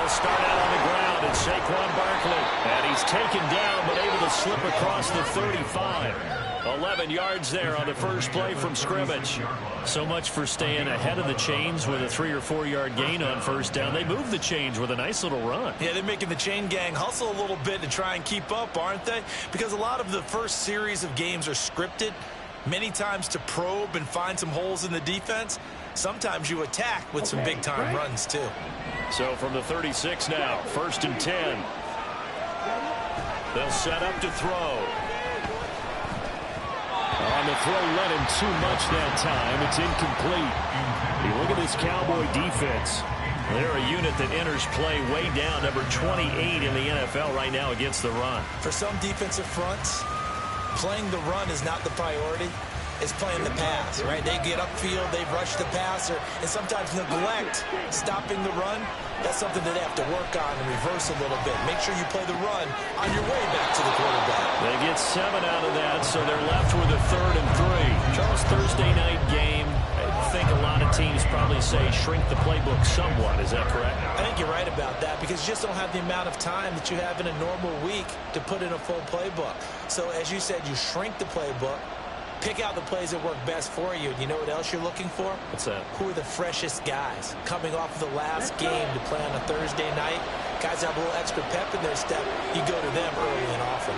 They'll start out on the ground, and Saquon Barkley. And he's taken down, but able to slip across the 35. 11 yards there on the first play from scrimmage. So much for staying ahead of the chains with a 3 or 4 yard gain on first down. They move the chains with a nice little run. Yeah, they're making the chain gang hustle a little bit to try and keep up, aren't they? Because a lot of the first series of games are scripted, many times to probe and find some holes in the defense. Sometimes you attack with some big-time runs, too. So from the 36 now, 1st and 10. They'll set up to throw. On the throw, led him too much that time. It's incomplete. You look at this Cowboy defense. They're a unit that enters play way down, number 28 in the NFL right now against the run. For some defensive fronts, playing the run is not the priority. It's playing the pass, right? They get upfield, they rush the passer, and sometimes neglect stopping the run. That's something that they have to work on and reverse a little bit. Make sure you play the run on your way back to the quarterback. They get 7 out of that, so they're left with a 3rd and 3. Charles, Thursday night game, I think a lot of teams probably say shrink the playbook somewhat. Is that correct? I think you're right about that because you just don't have the amount of time that you have in a normal week to put in a full playbook. So as you said, you shrink the playbook. Pick out the plays that work best for you. And you know what else you're looking for? What's that? Who are the freshest guys coming off of the last game to play on a Thursday night? Guys have a little extra pep in their step. You go to them early and often.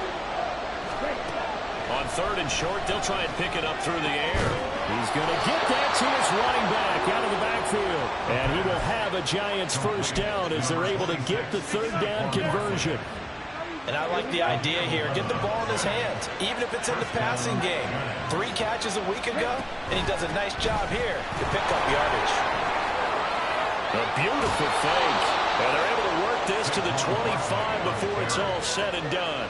On 3rd and short, they'll try and pick it up through the air. He's going to get that to his running back out of the backfield. And he will have a Giants first down as they're able to get the 3rd down conversion. And I like the idea here. Get the ball in his hands, even if it's in the passing game. 3 catches a week ago, and he does a nice job here to pick up yardage. A beautiful fake. And they're able to work this to the 25 before it's all said and done.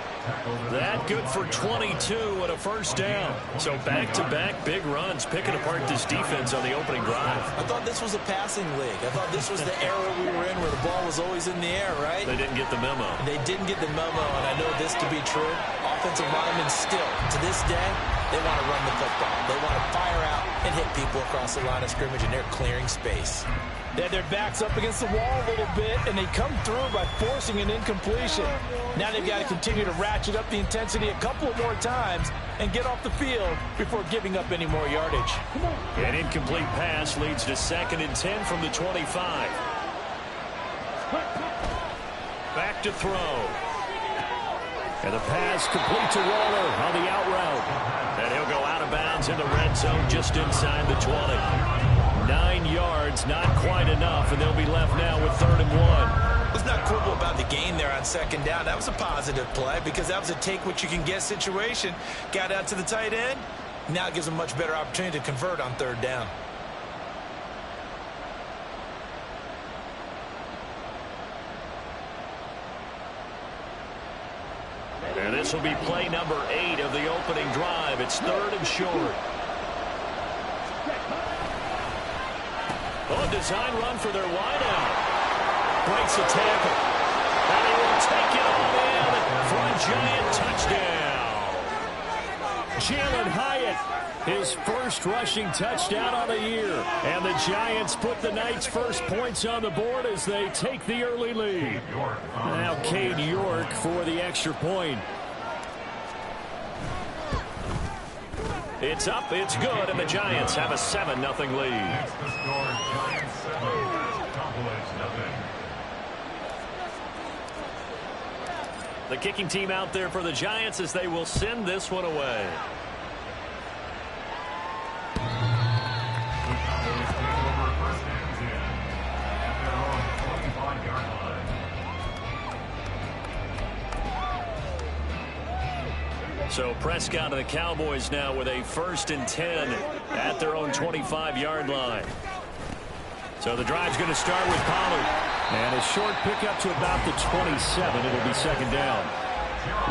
That good for 22 and a first down. So back-to-back big runs, picking apart this defense on the opening drive. I thought this was a passing league. I thought this was the era we were in where the ball was always in the air, right? They didn't get the memo. They didn't get the memo, and I know this to be true. Offensive linemen still, to this day, they want to run the football. They want to fire out and hit people across the line of scrimmage, and they're clearing space. They had their backs up against the wall a little bit, and they come through by forcing an incompletion. Now they've got to continue to ratchet up the intensity a couple of more times and get off the field before giving up any more yardage. An incomplete pass leads to 2nd and 10 from the 25. Back to throw. And the pass complete to Waller on the out route. And he'll go out of bounds in the red zone just inside the 20. 9 yards, not quite enough, and they'll be left now with 3rd and 1. Let's not quibble about the gain there on 2nd down. That was a positive play because that was a take-what-you-can-get situation. Got out to the tight end. Now it gives them a much better opportunity to convert on 3rd down. And this will be play number 8 of the opening drive. It's 3rd and short. Oh, design run for their wideout. Breaks a tackle. And he will take it all in for a Giant touchdown. Jalen Hyatt, his first rushing touchdown on the year. And the Giants put the Knights' first points on the board as they take the early lead. Now Cade York for the extra point. It's up, it's good, and the Giants have a 7-0 lead. The kicking team out there for the Giants as they will send this one away. So Prescott and the Cowboys now with a 1st and 10 at their own 25-yard line. So the drive's going to start with Pollard. And a short pickup to about the 27. It'll be 2nd down.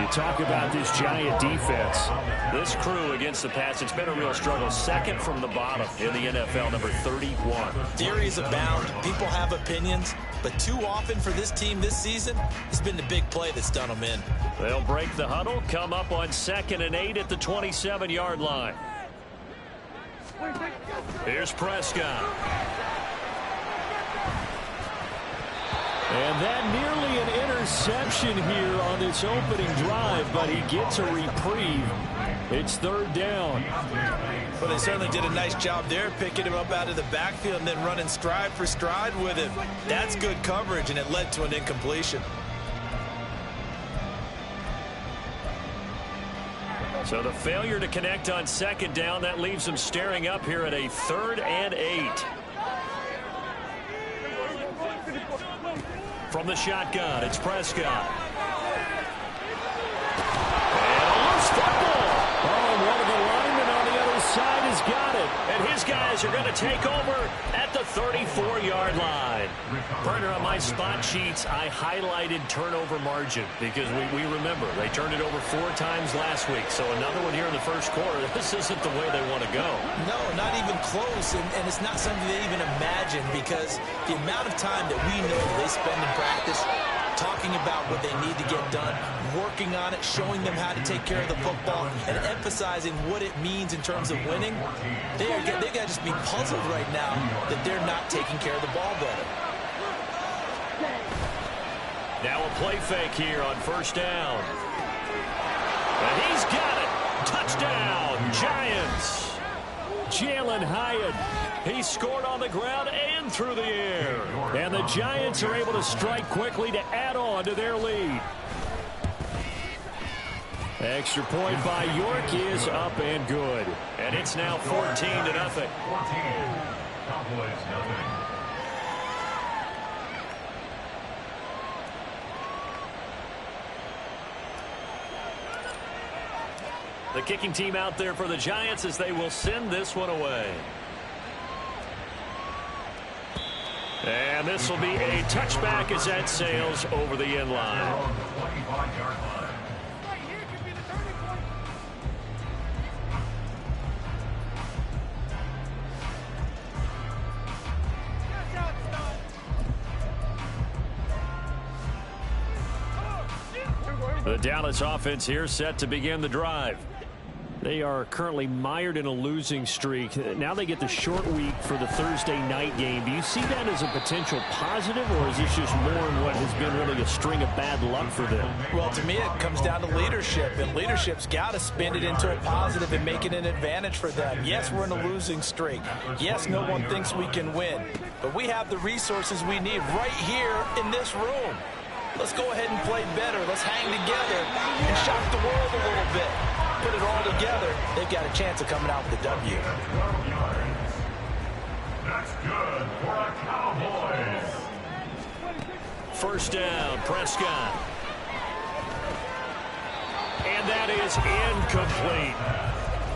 You talk about this Giant defense. This crew against the pass, it's been a real struggle. 2nd from the bottom in the NFL, number 31. Theories abound. People have opinions. But too often for this team this season, it's been the big play that's done them in. They'll break the huddle, come up on 2nd and 8 at the 27-yard line. Here's Prescott. And that nearly an interception here on this opening drive, but he gets a reprieve. It's third down. Well, they certainly did a nice job there, picking him up out of the backfield and then running stride for stride with him. That's good coverage, and it led to an incompletion. So the failure to connect on second down, that leaves them staring up here at a 3rd and 8. From the shotgun, it's Prescott. And a loose football. Oh, one of the linemen on the other side has got it. And his guys are going to take over at the 34-yard line. Partner, on my spot sheets, I highlighted turnover margin because we remember they turned it over 4 times last week. So another one here in the first quarter. This isn't the way they want to go. No, not even close. And it's not something they even imagine because the amount of time that we know they spend in practice talking about what they need to get done, working on it, showing them how to take care of the football, and emphasizing what it means in terms of winning. They got to just be puzzled right now that they're not taking care of the ball better. Now a play fake here on first down. And he's got it. Touchdown, Giants. Jalen Hyatt. He scored on the ground and through the air. And the Giants are able to strike quickly to add on to their lead. Extra point by York is up and good. And it's now 14-0. 14. Cowboys nothing. The kicking team out there for the Giants as they will send this one away. And this will be a touchback as that sails over the end line. The Dallas offense here set to begin the drive. They are currently mired in a losing streak. Now they get the short week for the Thursday night game. Do you see that as a potential positive, or is this just more in what has been really a string of bad luck for them? Well, to me, it comes down to leadership, and leadership's got to spin it into a positive and make it an advantage for them. Yes, we're in a losing streak. Yes, no one thinks we can win, but we have the resources we need right here in this room. Let's go ahead and play better. Let's hang together and shock the world a little bit. Put it all together, they've got a chance of coming out with a W. That's good for the Cowboys. First down, Prescott. And that is incomplete.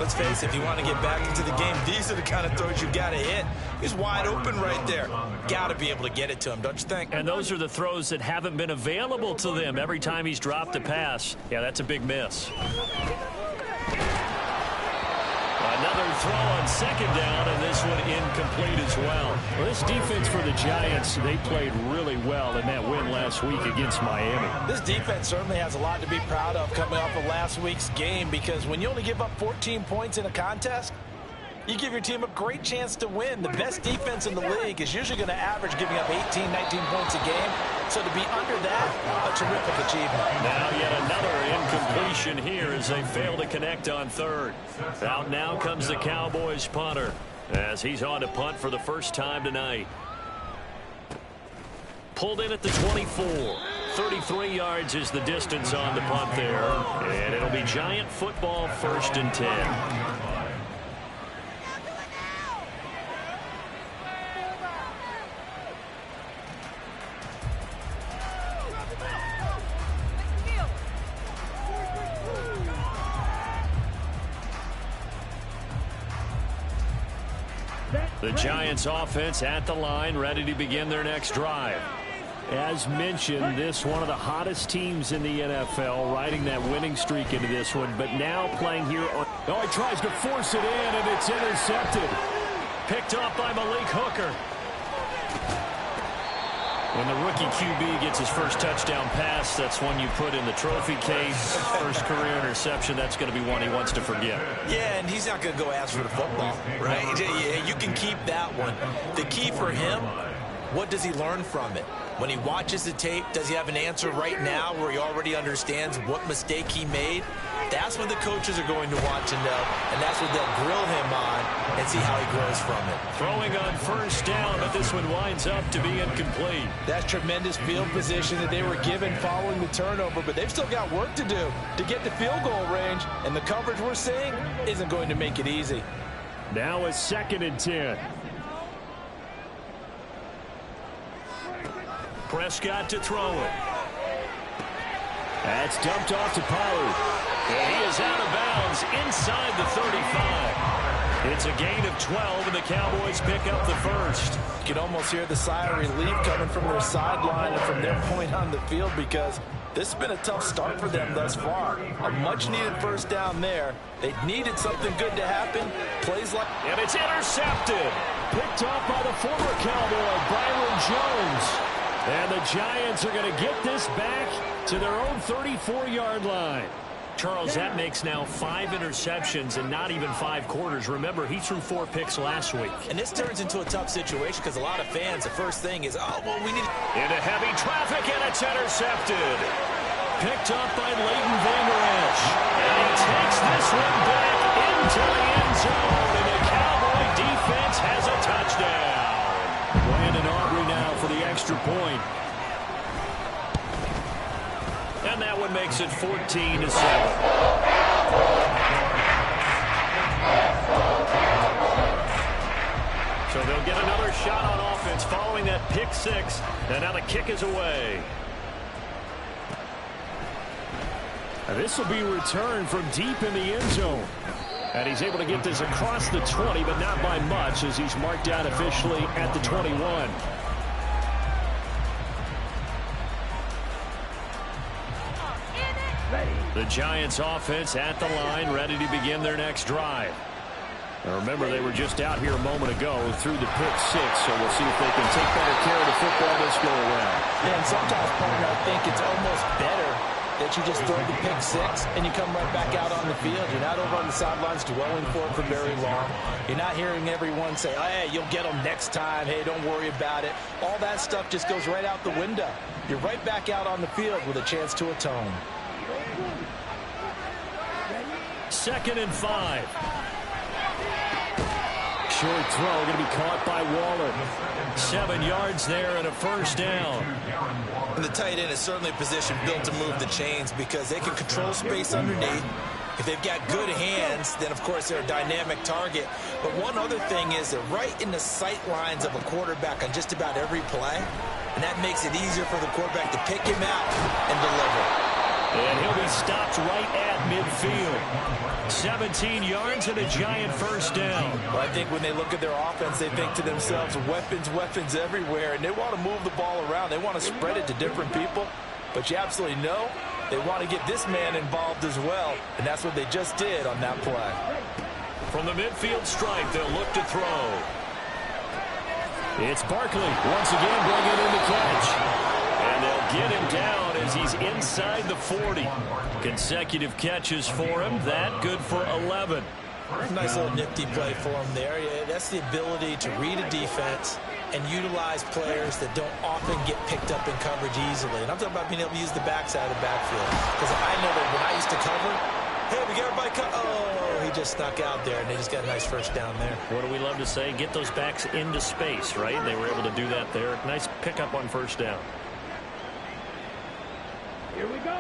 Let's face it, if you want to get back into the game, these are the kind of throws you got to hit. He's wide open right there. Got to be able to get it to him, don't you think? And those are the throws that haven't been available to them every time he's dropped a pass. Yeah, that's a big miss. Another throw on second down, and this one incomplete as well. Well, this defense for the Giants, they played really well in that win last week against Miami. This defense certainly has a lot to be proud of coming off of last week's game, because when you only give up 14 points in a contest, you give your team a great chance to win. The best defense in the league is usually going to average giving up 18, 19 points a game. So to be under that, a terrific achievement. Now yet another incompletion here as they fail to connect on third. Out now comes the Cowboys punter as he's on to punt for the first time tonight. Pulled in at the 24. 33 yards is the distance on the punt there. And it'll be Giant football, 1st and 10. The Giants offense at the line, ready to begin their next drive. As mentioned, this one of the hottest teams in the NFL, riding that winning streak into this one, but now playing here on... Oh, he tries to force it in, and it's intercepted. Picked off by Malik Hooker. When the rookie QB gets his first touchdown pass, that's one you put in the trophy case. First career interception, that's going to be one he wants to forget. Yeah, and he's not going to go ask for the football, right? You can keep that one. The key for him, what does he learn from it? When he watches the tape, does he have an answer right now where he already understands what mistake he made? That's what the coaches are going to want to know, and that's what they'll grill him on and see how he grows from it. Throwing on first down, but this one winds up to be incomplete. That's tremendous field position that they were given following the turnover, but they've still got work to do to get to field goal range, and the coverage we're seeing isn't going to make it easy. Now a 2nd and 10. Prescott to throw it. That's dumped off to Pollard. And he is out of bounds inside the 35. It's a gain of 12, and the Cowboys pick up the first. You can almost hear the sigh of relief coming from their sideline and from their point on the field, because this has been a tough start for them thus far. A much-needed first down there. They needed something good to happen. Plays like... And it's intercepted. Picked off by the former Cowboy, Byron Jones. And the Giants are going to get this back to their own 34-yard line. Charles, that makes now 5 interceptions in not even 5 quarters. Remember, he threw 4 picks last week. And this turns into a tough situation because a lot of fans, the first thing is, oh, well, we need... Into heavy traffic, and it's intercepted. Picked up by Leighton Vander Esch. And he takes this one back into the end zone. And the Cowboy defense has a touchdown. Brandon Aubrey now for the extra point. And that one makes it 14-7. So they'll get another shot on offense following that pick 6. And now the kick is away. And this will be returned from deep in the end zone. And he's able to get this across the 20, but not by much, as he's marked down officially at the 21. The Giants offense at the line, ready to begin their next drive. Now remember, they were just out here a moment ago through the pick 6, so we'll see if they can take better care of the football this go around. And sometimes, partner, I think it's almost better that you just throw the pick 6 and you come right back out on the field. You're not over on the sidelines dwelling for it for very long. You're not hearing everyone say, oh, hey, you'll get them next time. Hey, don't worry about it. All that stuff just goes right out the window. You're right back out on the field with a chance to atone. 2nd and 5. Short throw going to be caught by Waller. 7 yards there and a first down. And the tight end is certainly a position built to move the chains because they can control space underneath. If they've got good hands, then of course they're a dynamic target. But one other thing is they're right in the sight lines of a quarterback on just about every play. And that makes it easier for the quarterback to pick him out and deliver. And he'll be stopped right at midfield. 17 yards and a Giant first down. Well, I think when they look at their offense, they think to themselves, weapons everywhere, and they want to move the ball around. They want to spread it to different people. But you absolutely know they want to get this man involved as well, and that's what they just did on that play. From the midfield stripe, they'll look to throw. It's Barkley once again bringing in the catch. And they'll get him down as he's inside the 40. Consecutive catches for him. That good for 11. Nice little nifty play for him there. Yeah, that's the ability to read a defense and utilize players that don't often get picked up in coverage easily. And I'm talking about being able to use the backside of the backfield. Because I know that when I used to cover, hey, we got everybody cut. Oh, he just snuck out there, and they just got a nice first down there. What do we love to say? Get those backs into space, right? They were able to do that there. Nice pickup on first down. Here we go.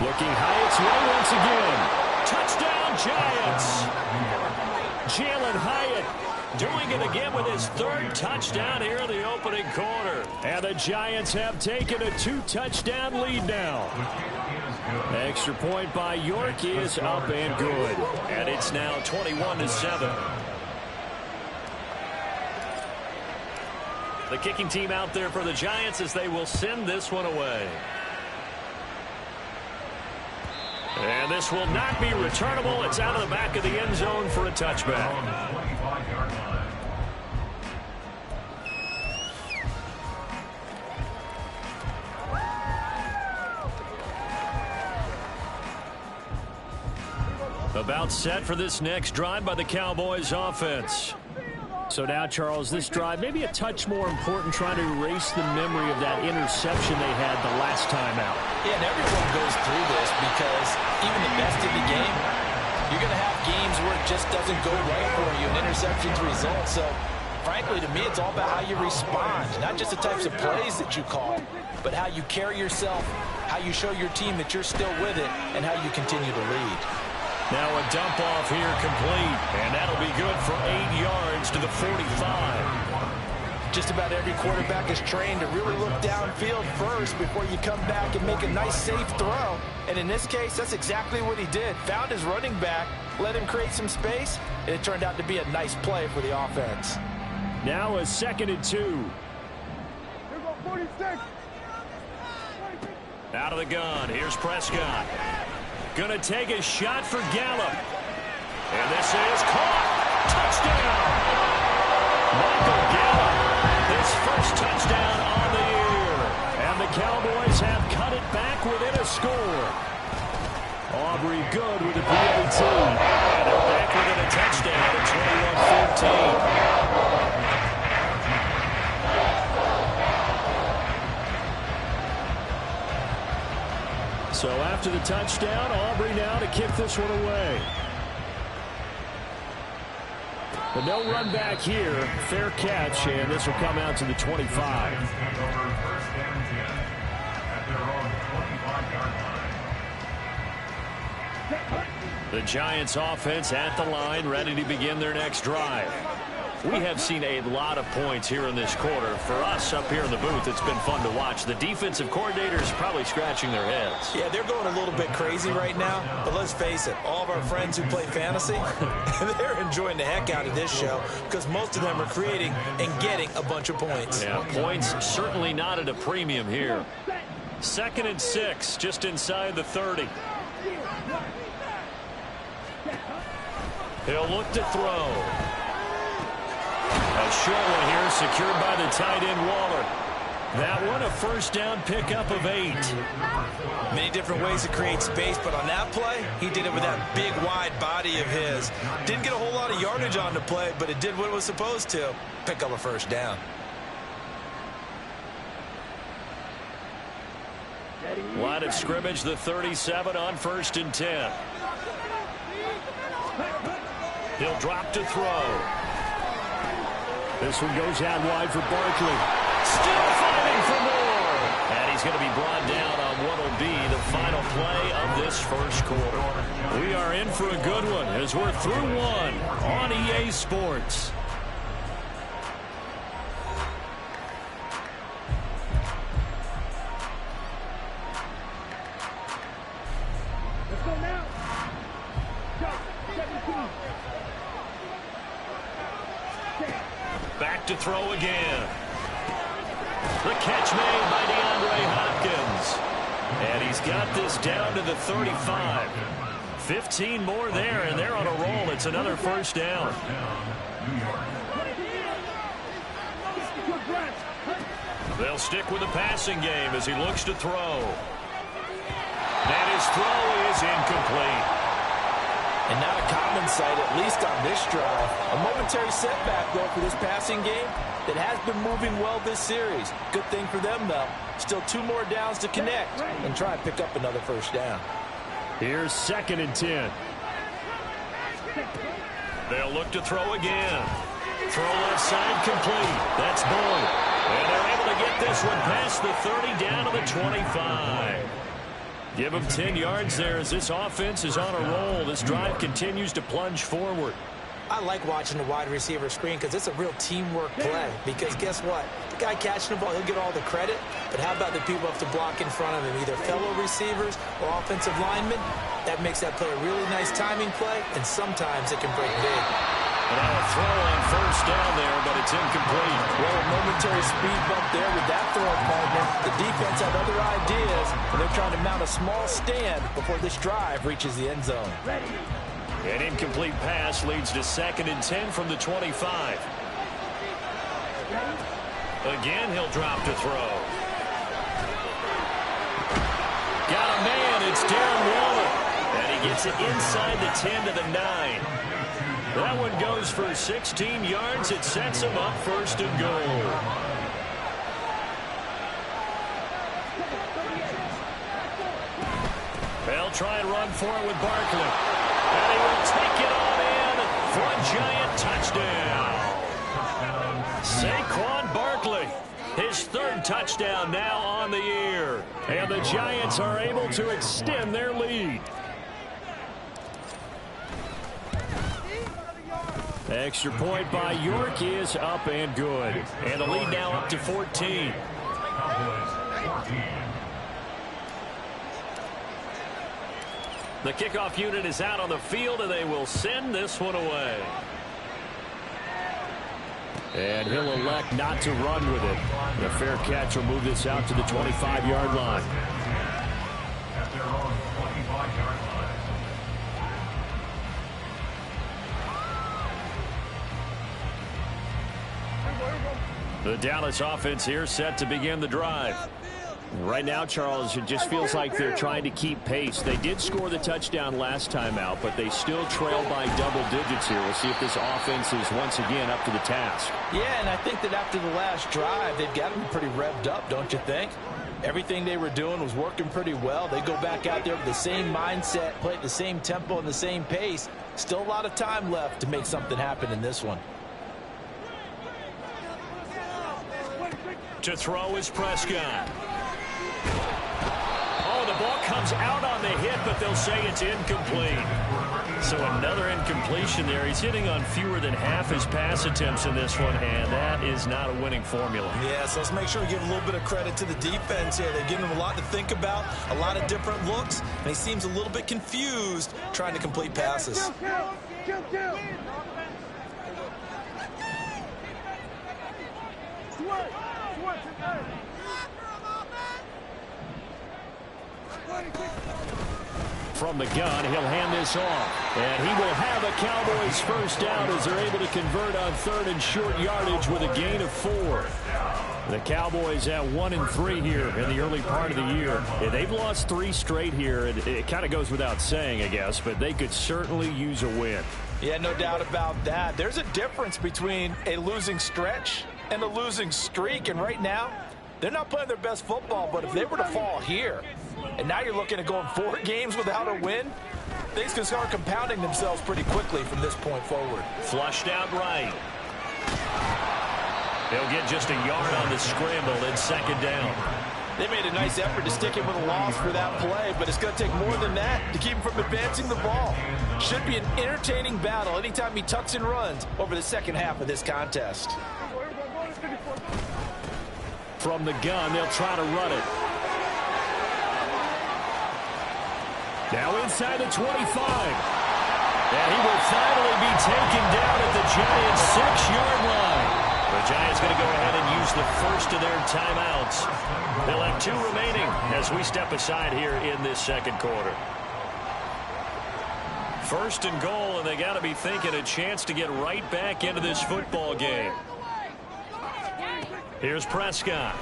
Looking Hyatt's way once again. Touchdown, Giants. Jalen Hyatt doing it again with his 3rd touchdown here in the opening quarter. And the Giants have taken a 2-touchdown lead now. Extra point by York is up and good. And it's now 21-7. The kicking team out there for the Giants as they will send this one away. And this will not be returnable. It's out of the back of the end zone for a touchback. About set for this next drive by the Cowboys offense. So now, Charles, this drive maybe a touch more important, trying to erase the memory of that interception they had the last time out. Yeah, and everyone goes through this because even the best in the game, you're going to have games where it just doesn't go right for you, and interceptions result. So, frankly, to me, it's all about how you respond, not just the types of plays that you call, but how you carry yourself, how you show your team that you're still with it, and how you continue to lead. Now a dump off here complete, and that'll be good for 8 yards to the 45. Just about every quarterback is trained to really look downfield first before you come back and make a nice, safe throw. And in this case, that's exactly what he did. Found his running back, let him create some space, and it turned out to be a nice play for the offense. Now a 2nd and 2. Here go 46. Out of the gun, here's Prescott. Gonna take a shot for Gallup. And this is caught. Touchdown! Michael Gallup, his first touchdown on the year. And the Cowboys have cut it back within a score. Aubrey good with the PAT. And they're back within a touchdown at 21-14. So after the touchdown, Aubrey now to kick this one away. But no run back here. Fair catch, and this will come out to the 25. The Giants offense at the line, ready to begin their next drive. We have seen a lot of points here in this quarter. For us up here in the booth, it's been fun to watch. The defensive coordinators probably scratching their heads. Yeah, they're going a little bit crazy right now, but let's face it, all of our friends who play fantasy, they're enjoying the heck out of this show because most of them are creating and getting a bunch of points. Yeah, points certainly not at a premium here. 2nd and 6, just inside the 30. He'll look to throw. A short one here, secured by the tight end Waller. That one, a first down pickup of 8. Many different ways to create space, but on that play, he did it with that big, wide body of his. Didn't get a whole lot of yardage on the play, but it did what it was supposed to. Pick up a first down. Line of scrimmage, the 37 on 1st and 10. He'll drop to throw. This one goes out wide for Barkley. Still fighting for more. And he's going to be brought down on what will be the final play of this first quarter. We are in for a good one as we're through one on EA Sports. Let's go now. Go. 17. Back to throw again. The catch made by DeAndre Hopkins. And he's got this down to the 35. 15 more there, and they're on a roll. It's another first down. They'll stick with the passing game as he looks to throw. And his throw is incomplete. And not a common sight, at least on this drive. A momentary setback, though, for this passing game that has been moving well this series. Good thing for them, though. Still 2 more downs to connect and try and pick up another first down. Here's 2nd and 10. They'll look to throw again. Throw left side complete. That's Boyd. And they're able to get this one past the 30 down to the 25. Give him 10 yards there as this offense is on a roll. This drive continues to plunge forward. I like watching the wide receiver screen because it's a real teamwork play. Because guess what? The guy catching the ball, he'll get all the credit. But how about the people who have to block in front of him, either fellow receivers or offensive linemen? That makes that play a really nice timing play, and sometimes it can break big. Now a throw on first down there, but it's incomplete. Well, a momentary speed bump there with that throw partner. The defense had other ideas, and they're trying to mount a small stand before this drive reaches the end zone. An incomplete pass leads to 2nd and 10 from the 25. Again, he'll drop to throw. Got a man. It's Darren Waller. And he Gets it inside the 10 to the 9. That one goes for 16 yards. It sets him up 1st and goal. They'll try and run for it with Barkley. And he will take it on in for a Giant touchdown. Saquon Barkley, his 3rd touchdown now on the year. And the Giants are able to extend their lead. Extra point by York is up and good. And the lead now up to 14. The kickoff unit is out on the field, and they will send this one away. And he'll elect not to run with it. The fair catch will move this out to the 25-yard line. At their own 25-yard line. The Dallas offense here set to begin the drive. Right now, Charles, it just feels like they're trying to keep pace. They did score the touchdown last time out, but they still trail by double digits here. We'll see if this offense is once again up to the task. Yeah, and I think that after the last drive, they've got them pretty revved up, don't you think? Everything they were doing was working pretty well. They go back out there with the same mindset, play at the same tempo and the same pace. Still a lot of time left to make something happen in this one. To throw is Prescott. Oh, the ball comes out on the hit, but they'll say it's incomplete. So another incompletion there. He's hitting on fewer than half his pass attempts in this one, and that is not a winning formula. Yeah, so let's make sure we give a little bit of credit to the defense here. They're giving him a lot to think about, a lot of different looks, and he seems a little bit confused trying to complete passes. Kill. From the gun, he'll hand this off. And he will have a Cowboys first down as they're able to convert on 3rd and short yardage with a gain of 4. The Cowboys at 1-3 here in the early part of the year. Yeah, they've lost 3 straight here. It kind of goes without saying, I guess, but they could certainly use a win. Yeah, no doubt about that. There's a difference between a losing stretch and a losing streak, and right now, they're not playing their best football, but if they were to fall here, and now you're looking at going 4 games without a win, things can start compounding themselves pretty quickly from this point forward. Flushed out right. They'll get just a yard on the scramble in 2nd down. They made a nice effort to stick him with a loss for that play, but it's going to take more than that to keep him from advancing the ball. Should be an entertaining battle anytime he tucks and runs over the second half of this contest. From the gun, they'll try to run it. Now inside the 25. And he will finally be taken down at the Giants' 6-yard line. The Giants going to go ahead and use the first of their timeouts. They'll have 2 remaining as we step aside here in this 2nd quarter. 1st and goal, and they got to be thinking a chance to get right back into this football game. Here's Prescott.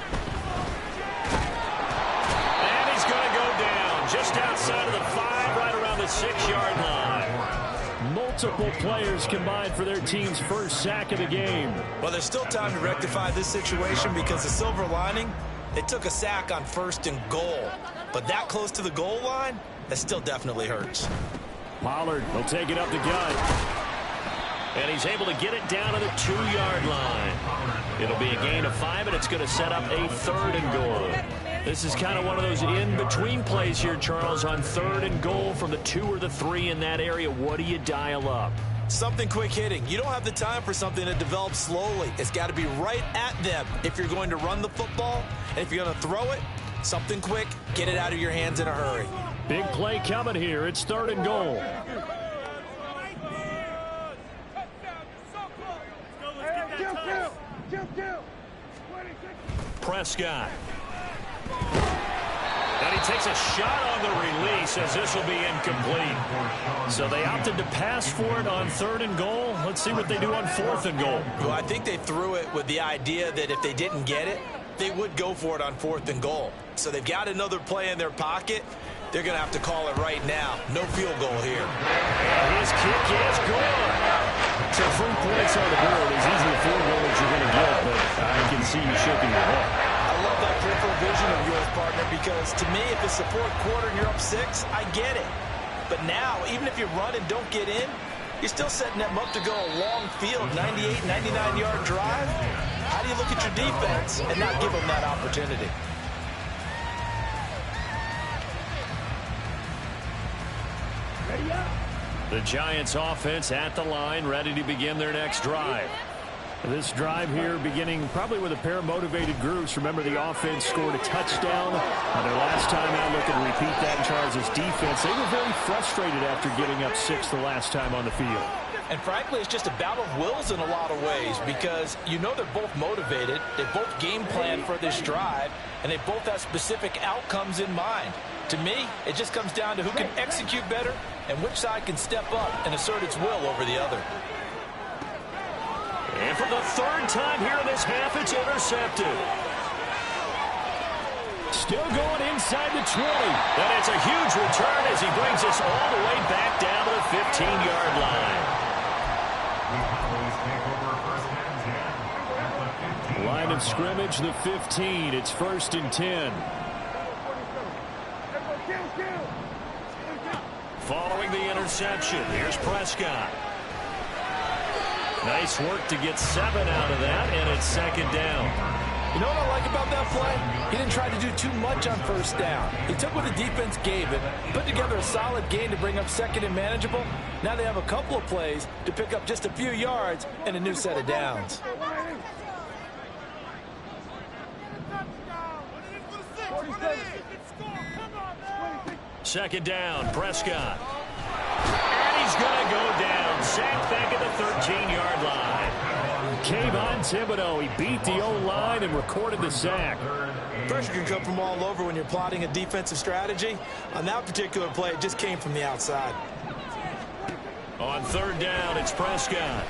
And he's going to go down just outside of the 5, right around the 6-yard line. Multiple players combined for their team's first sack of the game. Well, there's still time to rectify this situation because the silver lining, they took a sack on 1st and goal. But that close to the goal line, that still definitely hurts. Pollard will take it up the gut. And he's able to get it down to the 2-yard line. It'll be a gain of 5, and it's going to set up a 3rd and goal. This is kind of one of those in-between plays here, Charles, on 3rd and goal from the 2 or the 3 in that area. What do you dial up? Something quick hitting. You don't have the time for something that develops slowly. It's got to be right at them if you're going to run the football. And if you're going to throw it, something quick, get it out of your hands in a hurry. Big play coming here. It's 3rd and goal. Prescott. And he takes a shot on the release as this will be incomplete. So they opted to pass for it on 3rd and goal. Let's see what they do on 4th and goal. Well, I think they threw it with the idea that if they didn't get it, they would go for it on 4th and goal. So they've got another play in their pocket. They're going to have to call it right now. No field goal here. And his kick is good. So 3 points on the board is easily a field goal that you're going to get, but I can see you shaking your head. I love that peripheral vision of yours, partner, because to me, if it's the 4th quarter and you're up 6, I get it. But now, even if you run and don't get in, you're still setting them up to go a long field, 98, 99-yard drive. How do you look at your defense and not give them that opportunity? The Giants offense at the line, ready to begin their next drive. This drive here beginning probably with a pair of motivated groups. Remember, the offense scored a touchdown on their last time out. Looking to repeat that in Charles' defense. They were very frustrated after giving up 6 the last time on the field. And frankly, it's just a battle of wills in a lot of ways because you know they're both motivated. They both game plan for this drive, and they both have specific outcomes in mind. To me, it just comes down to who can execute better and which side can step up and assert its will over the other. And for the 3rd time here in this half, it's intercepted. Still going inside the 20. And it's a huge return as he brings us all the way back down to the 15-yard line. Line of scrimmage, the 15. It's 1st and 10. Following the interception, here's Prescott. Nice work to get 7 out of that, and it's 2nd down. You know what I like about that play? He didn't try to do too much on 1st down. He took what the defense gave him, put together a solid gain to bring up 2nd and manageable. Now they have a couple of plays to pick up just a few yards and a new set of downs. Second down, Prescott. And he's going to go down. Sacked back at the 13-yard line. Kayvon Thibodeaux, he beat the O-line and recorded the sack. Pressure can come from all over when you're plotting a defensive strategy. On that particular play, it just came from the outside. On 3rd down, it's Prescott.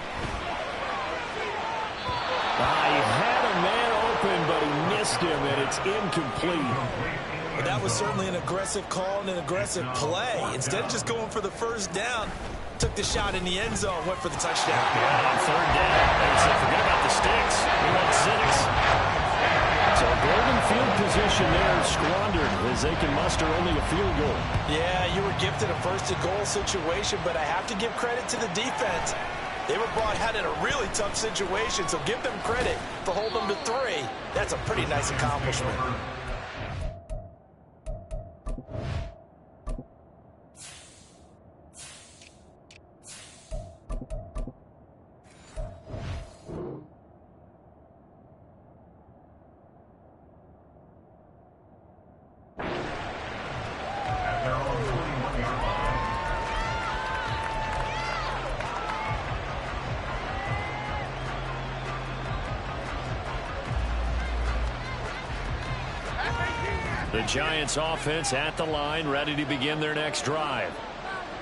He had a man open, but he missed him, and it's incomplete. But that was certainly an aggressive call and an aggressive play. Instead of just going for the 1st down, took the shot in the end zone, went for the touchdown. Yeah, on 3rd down, they said forget about the sticks. We want 6. So golden field position there squandered as they can muster only a field goal. Yeah, you were gifted a 1st and goal situation, but I have to give credit to the defense. They were brought out in a really tough situation, so give them credit for holding them to 3. That's a pretty nice accomplishment. The Giants offense at the line, ready to begin their next drive.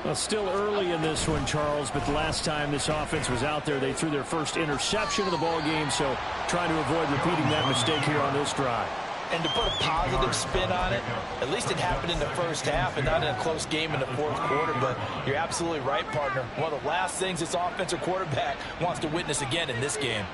Well, still early in this one, Charles, but the last time this offense was out there, they threw their first interception of the ball game, so trying to avoid repeating that mistake here on this drive. And to put a positive spin on it, at least it happened in the 1st half and not in a close game in the 4th quarter, but you're absolutely right, partner. One of the last things this offensive quarterback wants to witness again in this game.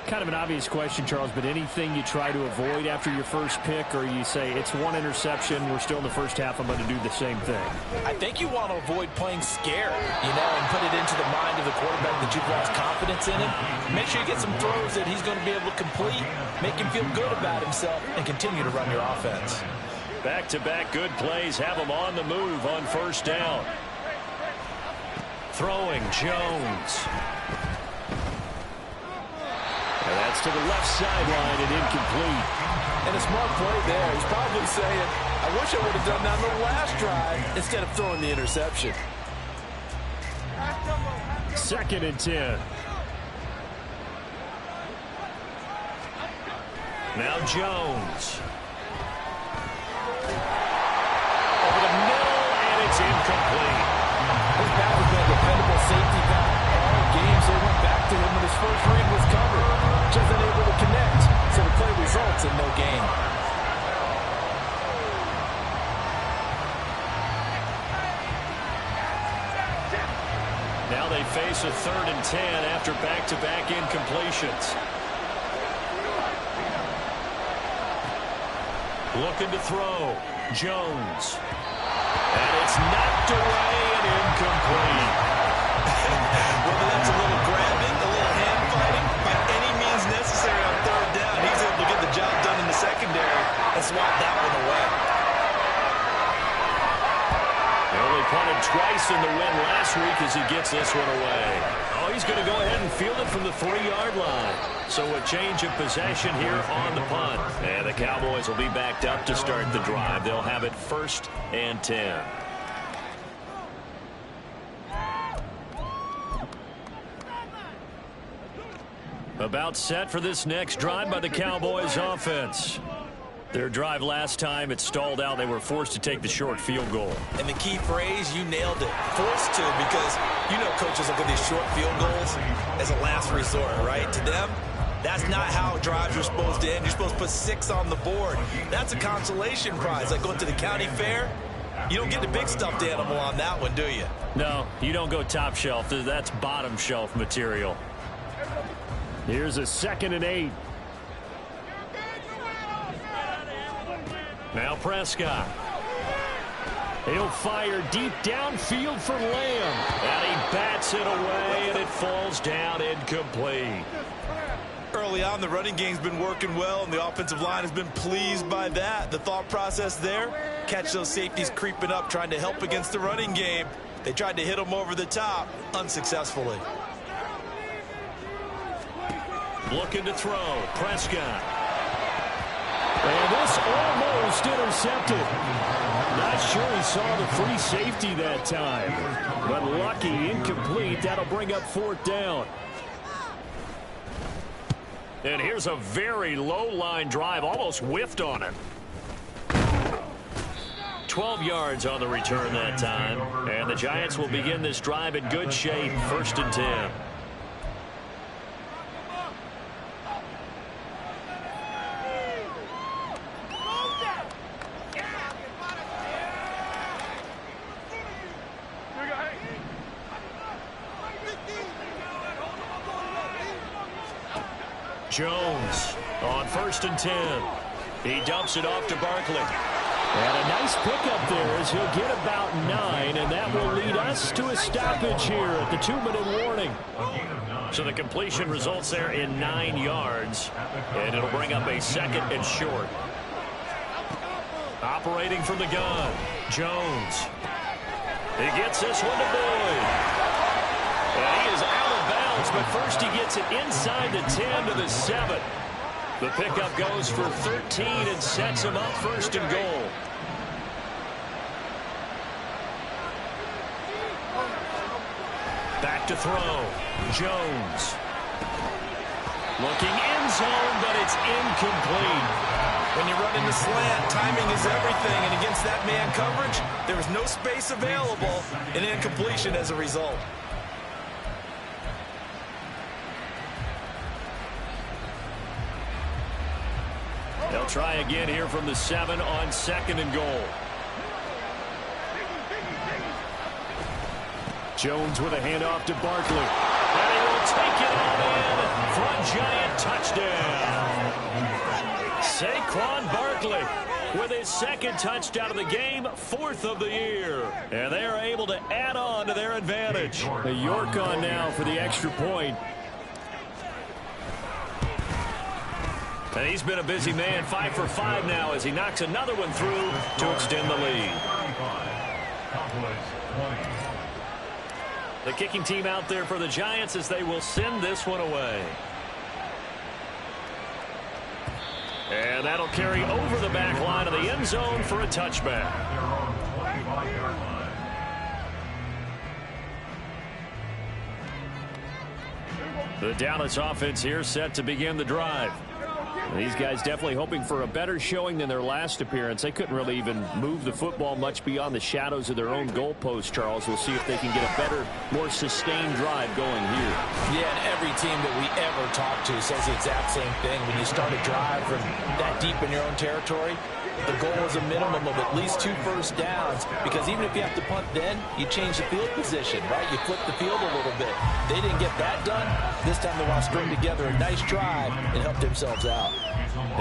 Kind of an obvious question, Charles, but anything you try to avoid after your first pick, or you say it's 1 interception, we're still in the 1st half, I'm going to do the same thing? I think you want to avoid playing scared, and put it into the mind of the quarterback that you've lost confidence in him. Make sure you get some throws that he's going to be able to complete, make him feel good about himself, and continue to run your offense. Back-to-back good plays have him on the move on 1st down. Throwing, Jones. And that's to the left sideline and incomplete. And a smart play there. He's probably saying, I wish I would have done that on the last drive instead of throwing the interception. 2nd and 10. Now Jones. Over the middle, and it's incomplete. His back has been a dependable safety back all games. They went back to him when his first read was covered. Just unable to connect, so the play results in no gain. Now they face a 3rd and 10 after back-to-back incompletions. Looking to throw. Jones. And it's knocked away and incomplete. Whether that's a little grabbing, a little hand fighting, by any means necessary on 3rd down, he's able to get the job done in the secondary and swat that one away. He only punted twice in the win last week as he gets this one away. Oh, he's going to go ahead and field it from the 3-yard line. So a change of possession here on the punt. And the Cowboys will be backed up to start the drive. They'll have it 1st and 10. About set for this next drive by the Cowboys offense. Their drive last time, it stalled out. They were forced to take the short field goal. And the key phrase, you nailed it. Forced to, because you know coaches look at these short field goals as a last resort, right? To them, that's not how drives are supposed to end. You're supposed to put 6 on the board. That's a consolation prize. Like going to the county fair, you don't get the big stuffed animal on that one, do you? No, you don't go top shelf. That's bottom shelf material. Here's a 2nd and 8. Now Prescott. He'll fire deep downfield for Lamb. And he bats it away, and it falls down incomplete. Early on, the running game's been working well, and the offensive line has been pleased by that. The thought process there, catch those safeties creeping up, trying to help against the running game. They tried to hit them over the top, unsuccessfully. Looking to throw. Prescott. And this almost intercepted. Not sure he saw the free safety that time. But lucky, incomplete. That'll bring up 4th down. And here's a very low-line drive. Almost whiffed on it. 12 yards on the return that time. And the Giants will begin this drive in good shape. 1st and 10. Jones on 1st and 10. He dumps it off to Barkley. And a nice pickup there as he'll get about 9, and that will lead us to a stoppage here at the 2-minute warning. So the completion results there in 9 yards, and it'll bring up a 2nd and short. Operating from the gun, Jones. He gets this one to Boyd. And he is out of bounds, but first he gets it inside the 10 to the 7. The pickup goes for 13 and sets him up 1st and goal. Back to throw. Jones. Looking end zone, but it's incomplete. When you run in the slant, timing is everything, and against that man coverage, there was no space available, and incompletion as a result. They'll try again here from the 7 on 2nd and goal. Jones with a handoff to Barkley. And he will take it all in. Front Giant touchdown. Saquon Barkley with his 2nd touchdown of the game, 4th of the year. And they are able to add on to their advantage. A York on now for the extra point. And he's been a busy man, 5 for 5 now as he knocks another one through to extend the lead. The kicking team out there for the Giants as they will send this one away. And that'll carry over the back line of the end zone for a touchback. The Dallas offense here set to begin the drive. These guys definitely hoping for a better showing than their last appearance. They couldn't really even move the football much beyond the shadows of their own goalpost, Charles. We'll see if they can get a better, more sustained drive going here. Yeah, and every team that we ever talk to says the exact same thing. When you start a drive from that deep in your own territory, The goal is a minimum of at least 2 first downs, because even if you have to punt then, you change the field position, right? You flip the field a little bit. They didn't get that done. This time they want to string together a nice drive and help themselves out.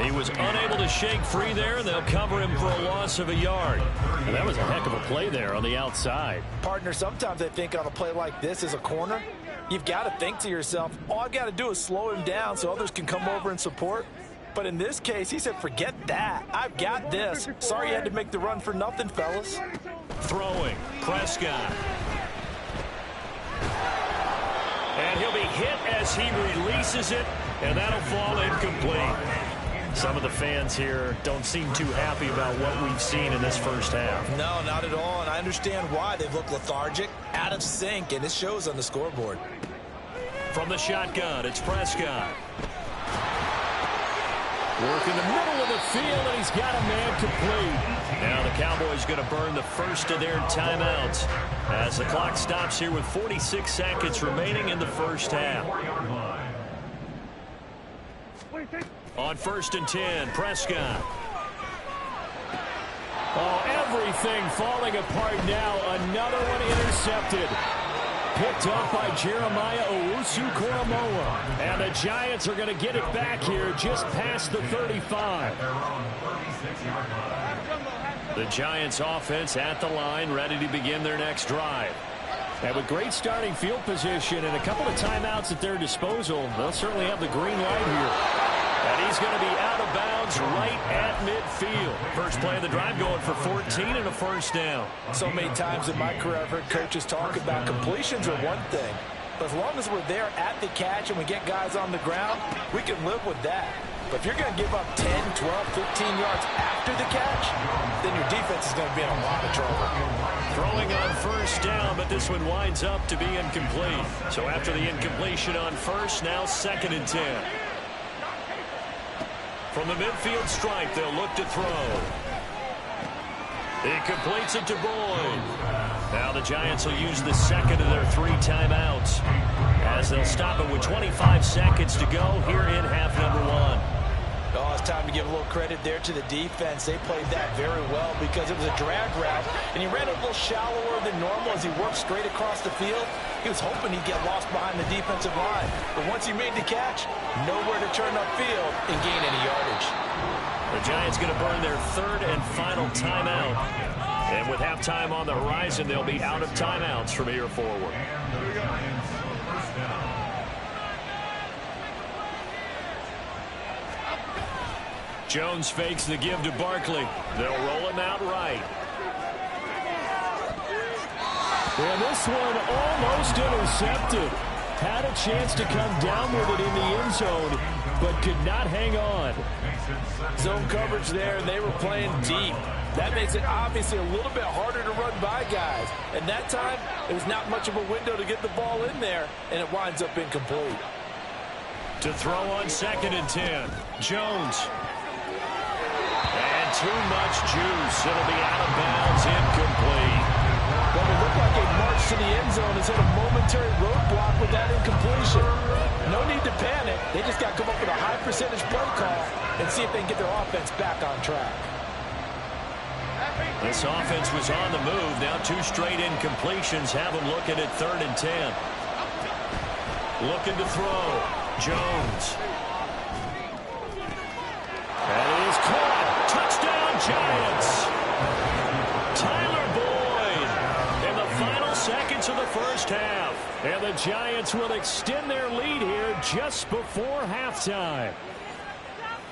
He was unable to shake free there, and they'll cover him for a loss of a yard. And that was a heck of a play there on the outside. Partner, sometimes I think on a play like this as a corner, you've got to think to yourself, all I've got to do is slow him down so others can come over and support. But in this case, he said, forget that. I've got this. Sorry you had to make the run for nothing, fellas. Throwing, Prescott. And he'll be hit as he releases it, and that'll fall incomplete. Some of the fans here don't seem too happy about what we've seen in this first half. No, not at all, and I understand why. They've looked lethargic, out of sync, and it shows on the scoreboard. From the shotgun, it's Prescott. Work in the middle of the field, and he's got a man complete. Now the Cowboys going to burn the first of their timeouts as the clock stops here with 46 seconds remaining in the first half. On 1st and 10, Prescott. Oh, everything falling apart now. Another one intercepted. Picked up by Jeremiah Owusu-Koramoah. And the Giants are going to get it back here just past the 35. The Giants offense at the line, ready to begin their next drive. And with great starting field position and a couple of timeouts at their disposal, they'll certainly have the green light here. And he's going to be out of bounds right at midfield. First play of the drive going for 14 and a first down. So many times in my career I've heard coaches talk about completions are one thing. But as long as we're there at the catch and we get guys on the ground, we can live with that. But if you're going to give up 10, 12, 15 yards after the catch, then your defense is going to be in a lot of trouble. Throwing on first down, but this one winds up to be incomplete. So after the incompletion on first, now 2nd and 10. From the midfield stripe, they'll look to throw. He completes it to Boyd. Now the Giants will use the second of their 3 timeouts as they'll stop it with 25 seconds to go here in half number 1. Oh, it's time to give a little credit there to the defense. They played that very well because it was a drag route, and he ran a little shallower than normal as he worked straight across the field. He was hoping he'd get lost behind the defensive line. But once he made the catch, nowhere to turn upfield and gain any yardage. The Giants going to burn their 3rd and final timeout. And with halftime on the horizon, they'll be out of timeouts from here forward. Jones fakes the give to Barkley. They'll roll him out right. And this one almost intercepted. Had a chance to come down with it in the end zone, but could not hang on. Zone coverage there, and they were playing deep. That makes it obviously a little bit harder to run by guys. And that time, it was not much of a window to get the ball in there, and it winds up incomplete. To throw on 2nd and 10, Jones. And too much juice. It'll be out of bounds, incomplete. Well, it looked like a march to the end zone has hit a momentary roadblock with that incompletion. No need to panic. They just got to come up with a high percentage play call and see if they can get their offense back on track. This offense was on the move. Now 2 straight incompletions have them looking at 3rd and 10. Looking to throw. Jones. And it is caught. Touchdown, Giants. Tyler Boyd in the final seconds of the first half. And the Giants will extend their lead here just before halftime.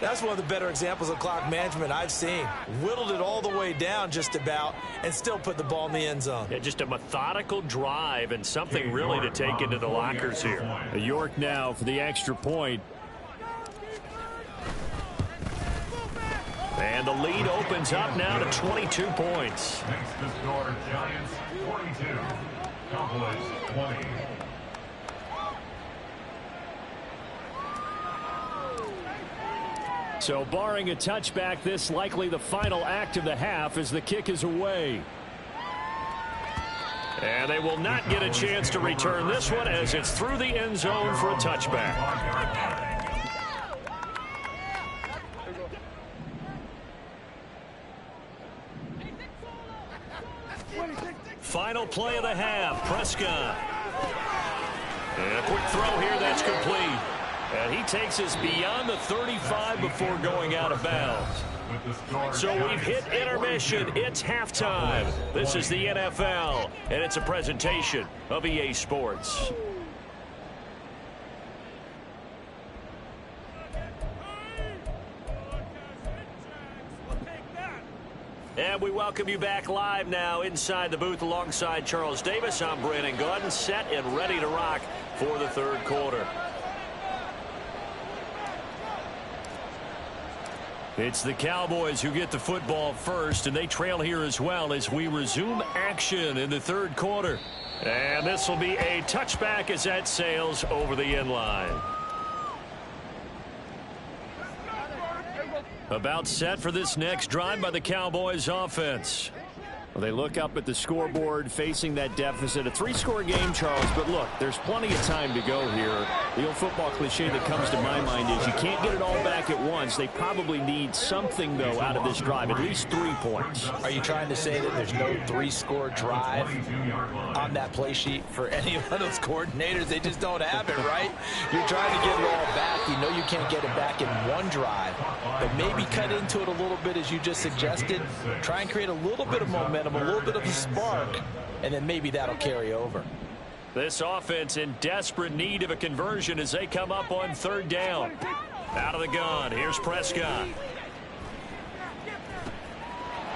That's one of the better examples of clock management I've seen. Whittled it all the way down just about and still put the ball in the end zone. Yeah, just a methodical drive and something really to take into the lockers here. York now for the extra point. And the lead opens up now to 22 points. Makes the score Giants 42, Cowboys 20. So barring a touchback, this likely the final act of the half as the kick is away. And they will not get a chance to return this one as it's through the end zone for a touchback. final play of the half. Prescott. And a quick throw here. That's complete. And he takes us beyond the 35 before going out of bounds. So we've hit intermission. It's halftime. This is the NFL, and it's a presentation of EA Sports. And we welcome you back live now inside the booth alongside Charles Davis. I'm Brandon Gaudin, set and ready to rock for the third quarter. It's the Cowboys who get the football first, and they trail here as well as we resume action in the third quarter. And this will be a touchback as that sails over the end line. About set for this next drive by the Cowboys offense. Well, they look up at the scoreboard facing that deficit. A three-score game, Charles, but look, there's plenty of time to go here. The old football cliche that comes to my mind is you can't get it all back at once. They probably need something, though, out of this drive, at least 3 points. Are you trying to say that there's no three-score drive on that play sheet for any of those coordinators? They just don't have it, right? You're trying to get it all back. You know you can't get it back in one drive, but maybe cut into it a little bit as you just suggested. Try and create a little bit of momentum, a little bit of a spark, and then maybe that'll carry over. This offense in desperate need of a conversion as they come up on third down. Out of the gun, here's Prescott.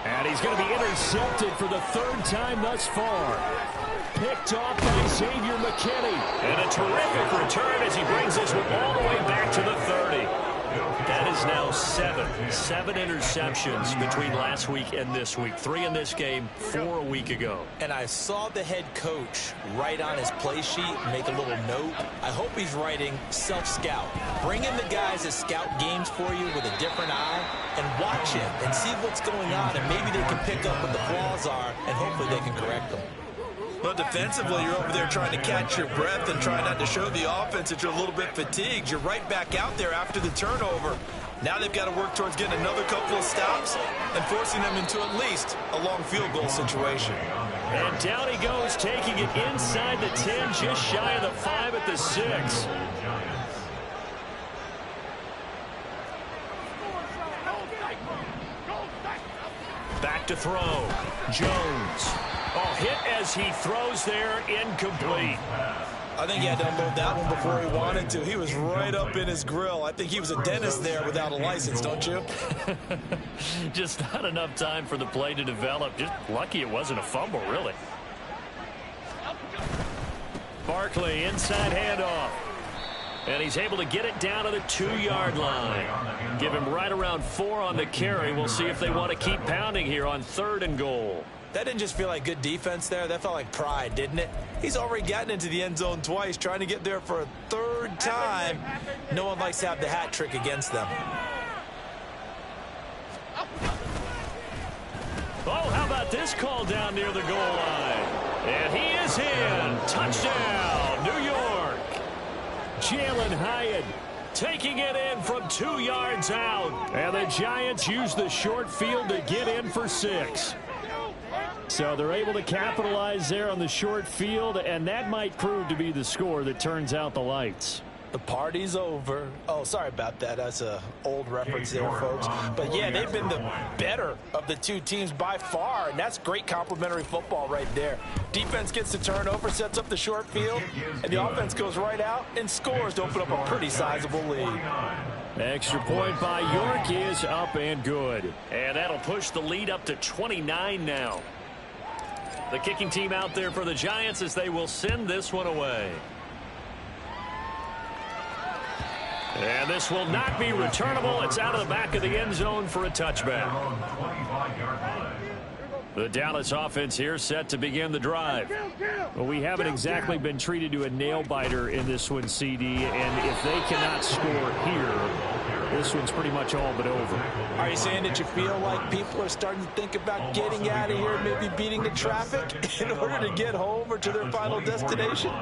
And he's going to be intercepted for the third time thus far. Picked off by Xavier McKinney. And a terrific return as he brings this one all the way back to the 30. That is now seven interceptions between last week and this week. 3 in this game, 4 a week ago. And I saw the head coach write on his play sheet, make a little note. I hope he's writing self-scout. Bring in the guys that scout games for you with a different eye and watch him and see what's going on, and maybe they can pick up what the flaws are, and hopefully they can correct them. Well, defensively, you're over there trying to catch your breath and try not to show the offense that you're a little bit fatigued. You're right back out there after the turnover. Now they've got to work towards getting another couple of stops and forcing them into at least a long field goal situation. And down he goes, taking it inside the 10, just shy of the 5 at the 6. Back to throw. Jones. Oh, hit as he throws there, incomplete. I think he had to unload that one before he wanted to. He was right up in his grill. I think he was a dentist there without a license, don't you? Just not enough time for the play to develop. Just lucky it wasn't a fumble, really. Barkley, inside handoff. And he's able to get it down to the 2-yard line. Give him right around 4 on the carry. We'll see if they want to keep pounding here on 3rd and goal. That didn't just feel like good defense there. That felt like pride, didn't it? He's already gotten into the end zone twice, trying to get there for a 3rd time. No one likes to have the hat trick against them. Oh, how about this call down near the goal line? And he is in. Touchdown, New York. Jalen Hyatt taking it in from 2 yards out. And the Giants use the short field to get in for 6. So they're able to capitalize there on the short field, and that might prove to be the score that turns out the lights. The party's over. Oh, sorry about that. That's an old reference there, folks. But, yeah, they've been the better of the 2 teams by far, and that's great complimentary football right there. Defense gets the turnover, sets up the short field, and the offense goes right out and scores to open up a pretty sizable lead. Extra point by York is up and good. And that'll push the lead up to 29 now. The kicking team out there for the Giants as they will send this one away. And this will not be returnable. It's out of the back of the end zone for a touchback. The Dallas offense here set to begin the drive. Well, we haven't exactly been treated to a nail-biter in this one, CD, and if they cannot score here, this one's pretty much all but over. Are you saying that you feel like people are starting to think about getting out of here, maybe beating the traffic in order to get home or to their final destination?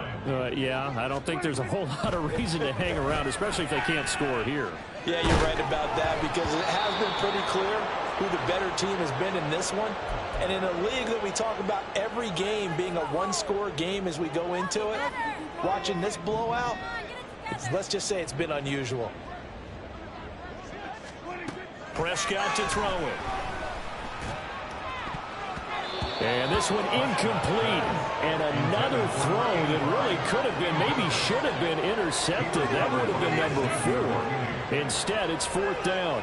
Yeah, I don't think there's a whole lot of reason to hang around, especially if they can't score here. Yeah, you're right about that, because it has been pretty clear who the better team has been in this one. And in a league that we talk about every game being a one-score game as we go into it, watching this blowout, let's just say it's been unusual. Prescott to throw it. And this one incomplete. And another throw that really could have been, maybe should have been intercepted. That would have been number 4. Instead, it's 4th down.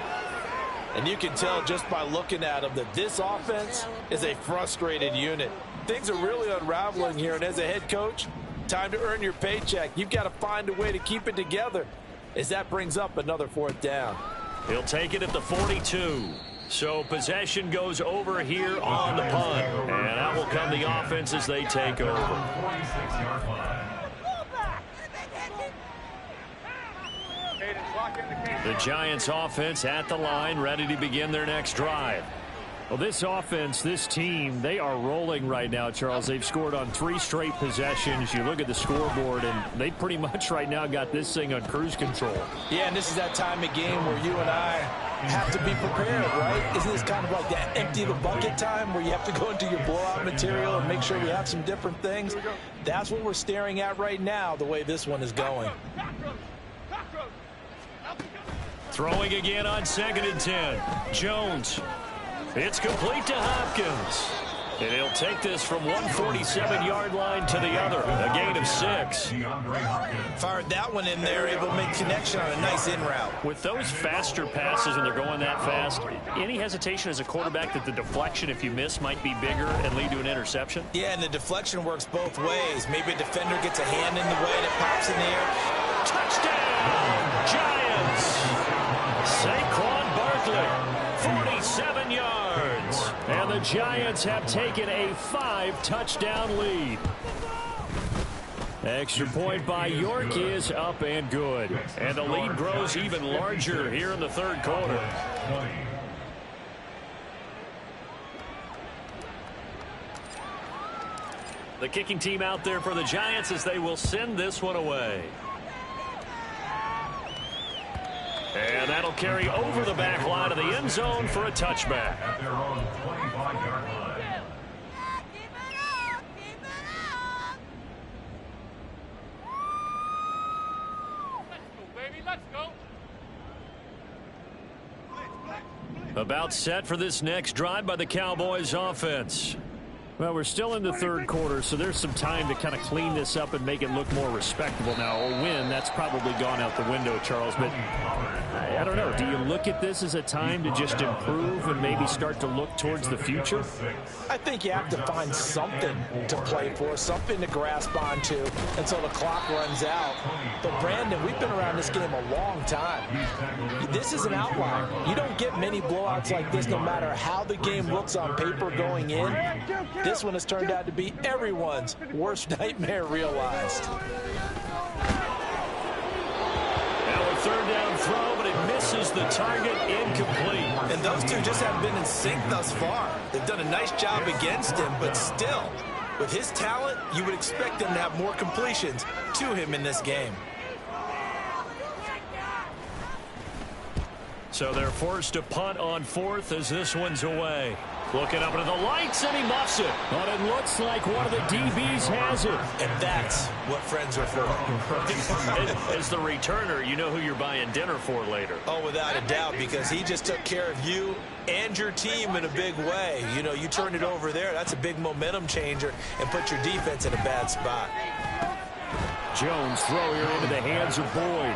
And you can tell just by looking at them that this offense is a frustrated unit. Things are really unraveling here, and as a head coach, time to earn your paycheck. You've got to find a way to keep it together as that brings up another 4th down. He'll take it at the 42. So possession goes over here on the punt. And out will come the offense as they take over. 26-yard line. The Giants offense at the line, ready to begin their next drive. Well, this offense, this team, they are rolling right now, Charles. They've scored on 3 straight possessions. You look at the scoreboard, and they pretty much right now got this thing on cruise control. Yeah, and this is that time of game where you and I have to be prepared, right? Isn't this kind of like that empty the bucket time where you have to go into your blowout material and make sure you have some different things? That's what we're staring at right now, the way this one is going. Throwing again on 2nd and 10. Jones. It's complete to Hopkins. And he'll take this from 147-yard line to the other. A gain of 6. Fired that one in there, able to make connection on a nice in route. With those faster passes and they're going that fast, any hesitation as a quarterback that the deflection, if you miss, might be bigger and lead to an interception? Yeah, and the deflection works both ways. Maybe a defender gets a hand in the way and it pops in the air. Touchdown, Giants! Saquon Barkley, 47 yards. And the Giants have taken a 5-touchdown lead. Extra point by York is up and good. And the lead grows even larger here in the 3rd quarter. The kicking team out there for the Giants as they will send this one away. And that'll carry over the back line of the end zone for a touchback. At their own 25-yard line. About set for this next drive by the Cowboys offense. Well, we're still in the 3rd quarter, so there's some time to kind of clean this up and make it look more respectable. Now, a win, that's probably gone out the window, Charles, but I don't know. Do you look at this as a time to just improve and maybe start to look towards the future? I think you have to find something to play for, something to grasp onto until the clock runs out. But, Brandon, we've been around this game a long time. This is an outlier. You don't get many blowouts like this no matter how the game looks on paper going in. This one has turned out to be everyone's worst nightmare realized. Now a 3rd down throw, but it misses the target, incomplete. And those two just haven't been in sync thus far. They've done a nice job against him, but still, with his talent, you would expect him to have more completions to him in this game. So they're forced to punt on 4th as this one's away. Looking up into the lights, and he muffs it. But it looks like one of the DBs has it. And that's what friends are for. As the returner, you know who you're buying dinner for later. Oh, without a doubt, because he just took care of you and your team in a big way. You know, you turned it over there. That's a big momentum changer and put your defense in a bad spot. Jones throw here into the hands of Boyd.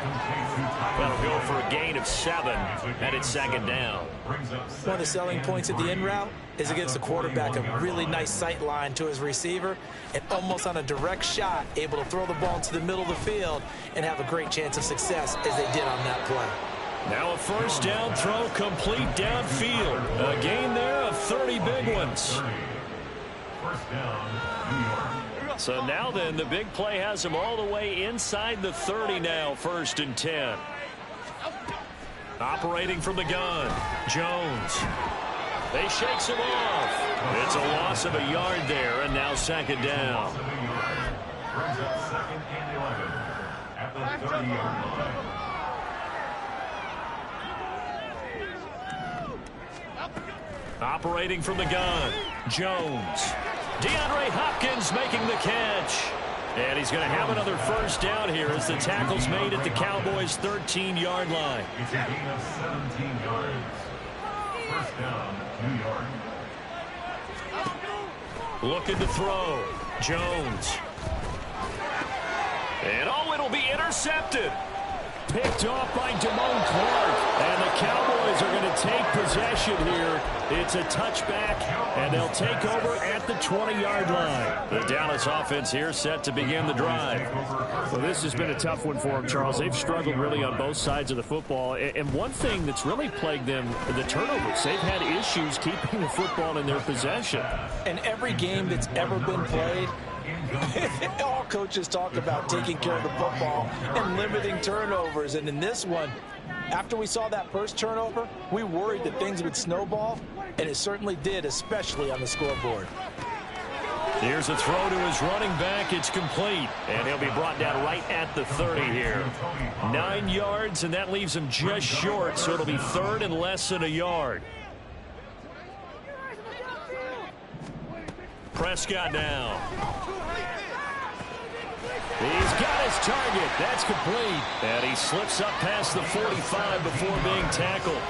That'll go for a gain of 7, and it's 2nd down. One of the selling points of the in route is against the quarterback, a really nice sight line to his receiver, and almost on a direct shot, able to throw the ball into the middle of the field and have a great chance of success as they did on that play. Now a 1st down throw complete downfield. A gain there of 30 big ones. 1st down, New York. So now then, the big play has him all the way inside the 30 now, 1st and 10. Operating from the gun, Jones. They shakes him off. It's a loss of a yard there, and now 2nd down. Brings up 2nd and 11 at the 30-yard line. Operating from the gun, Jones. DeAndre Hopkins making the catch. And he's going to have another first down here as the tackle's made at the Cowboys' 13-yard line. It's a gain of 17 yards. First down, New York. Looking to throw, Jones. And it'll be intercepted. Picked off by Damone Clark. And the Cowboys are going to take possession here. It's a touchback, and they'll take over at the 20-yard line. The Dallas offense here set to begin the drive. Well, this has been a tough one for them, Charles. They've struggled really on both sides of the football. And one thing that's really plagued them, the turnovers. They've had issues keeping the football in their possession. And every game that's ever been played, all coaches talk about taking care of the football and limiting turnovers. And in this one, after we saw that first turnover, we worried that things would snowball, and it certainly did, especially on the scoreboard. Here's a throw to his running back. It's complete, and he'll be brought down right at the 30 here. 9 yards, and that leaves him just short, so it'll be third and less than a yard. Prescott now. He's got his target. That's complete. And he slips up past the 45 before being tackled.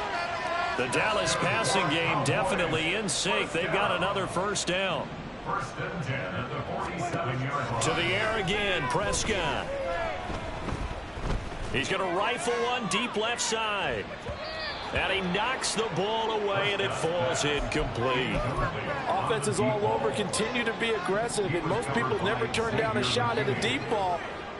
The Dallas passing game definitely in sync. They've got another first down. First and 10 at the 47-yard line. To the air again, Prescott. He's going to rifle one deep left side. And he knocks the ball away, and it falls incomplete. Offenses all over continue to be aggressive, and most people never turn down a shot at a deep ball.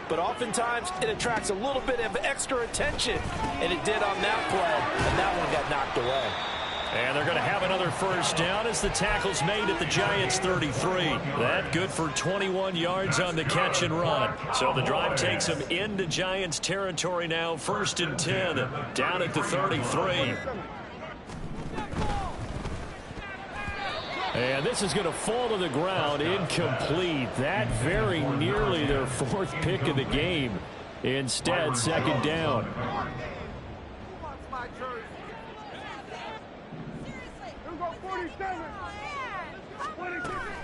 But oftentimes, it attracts a little bit of extra attention. And it did on that play, and that one got knocked away. And they're going to have another first down as the tackle's made at the Giants' 33. That good for 21 yards on the catch and run. So the drive takes them into Giants territory now. First and 10, down at the 33. And this is going to fall to the ground, incomplete. That very nearly their fourth pick of the game. Instead, second down.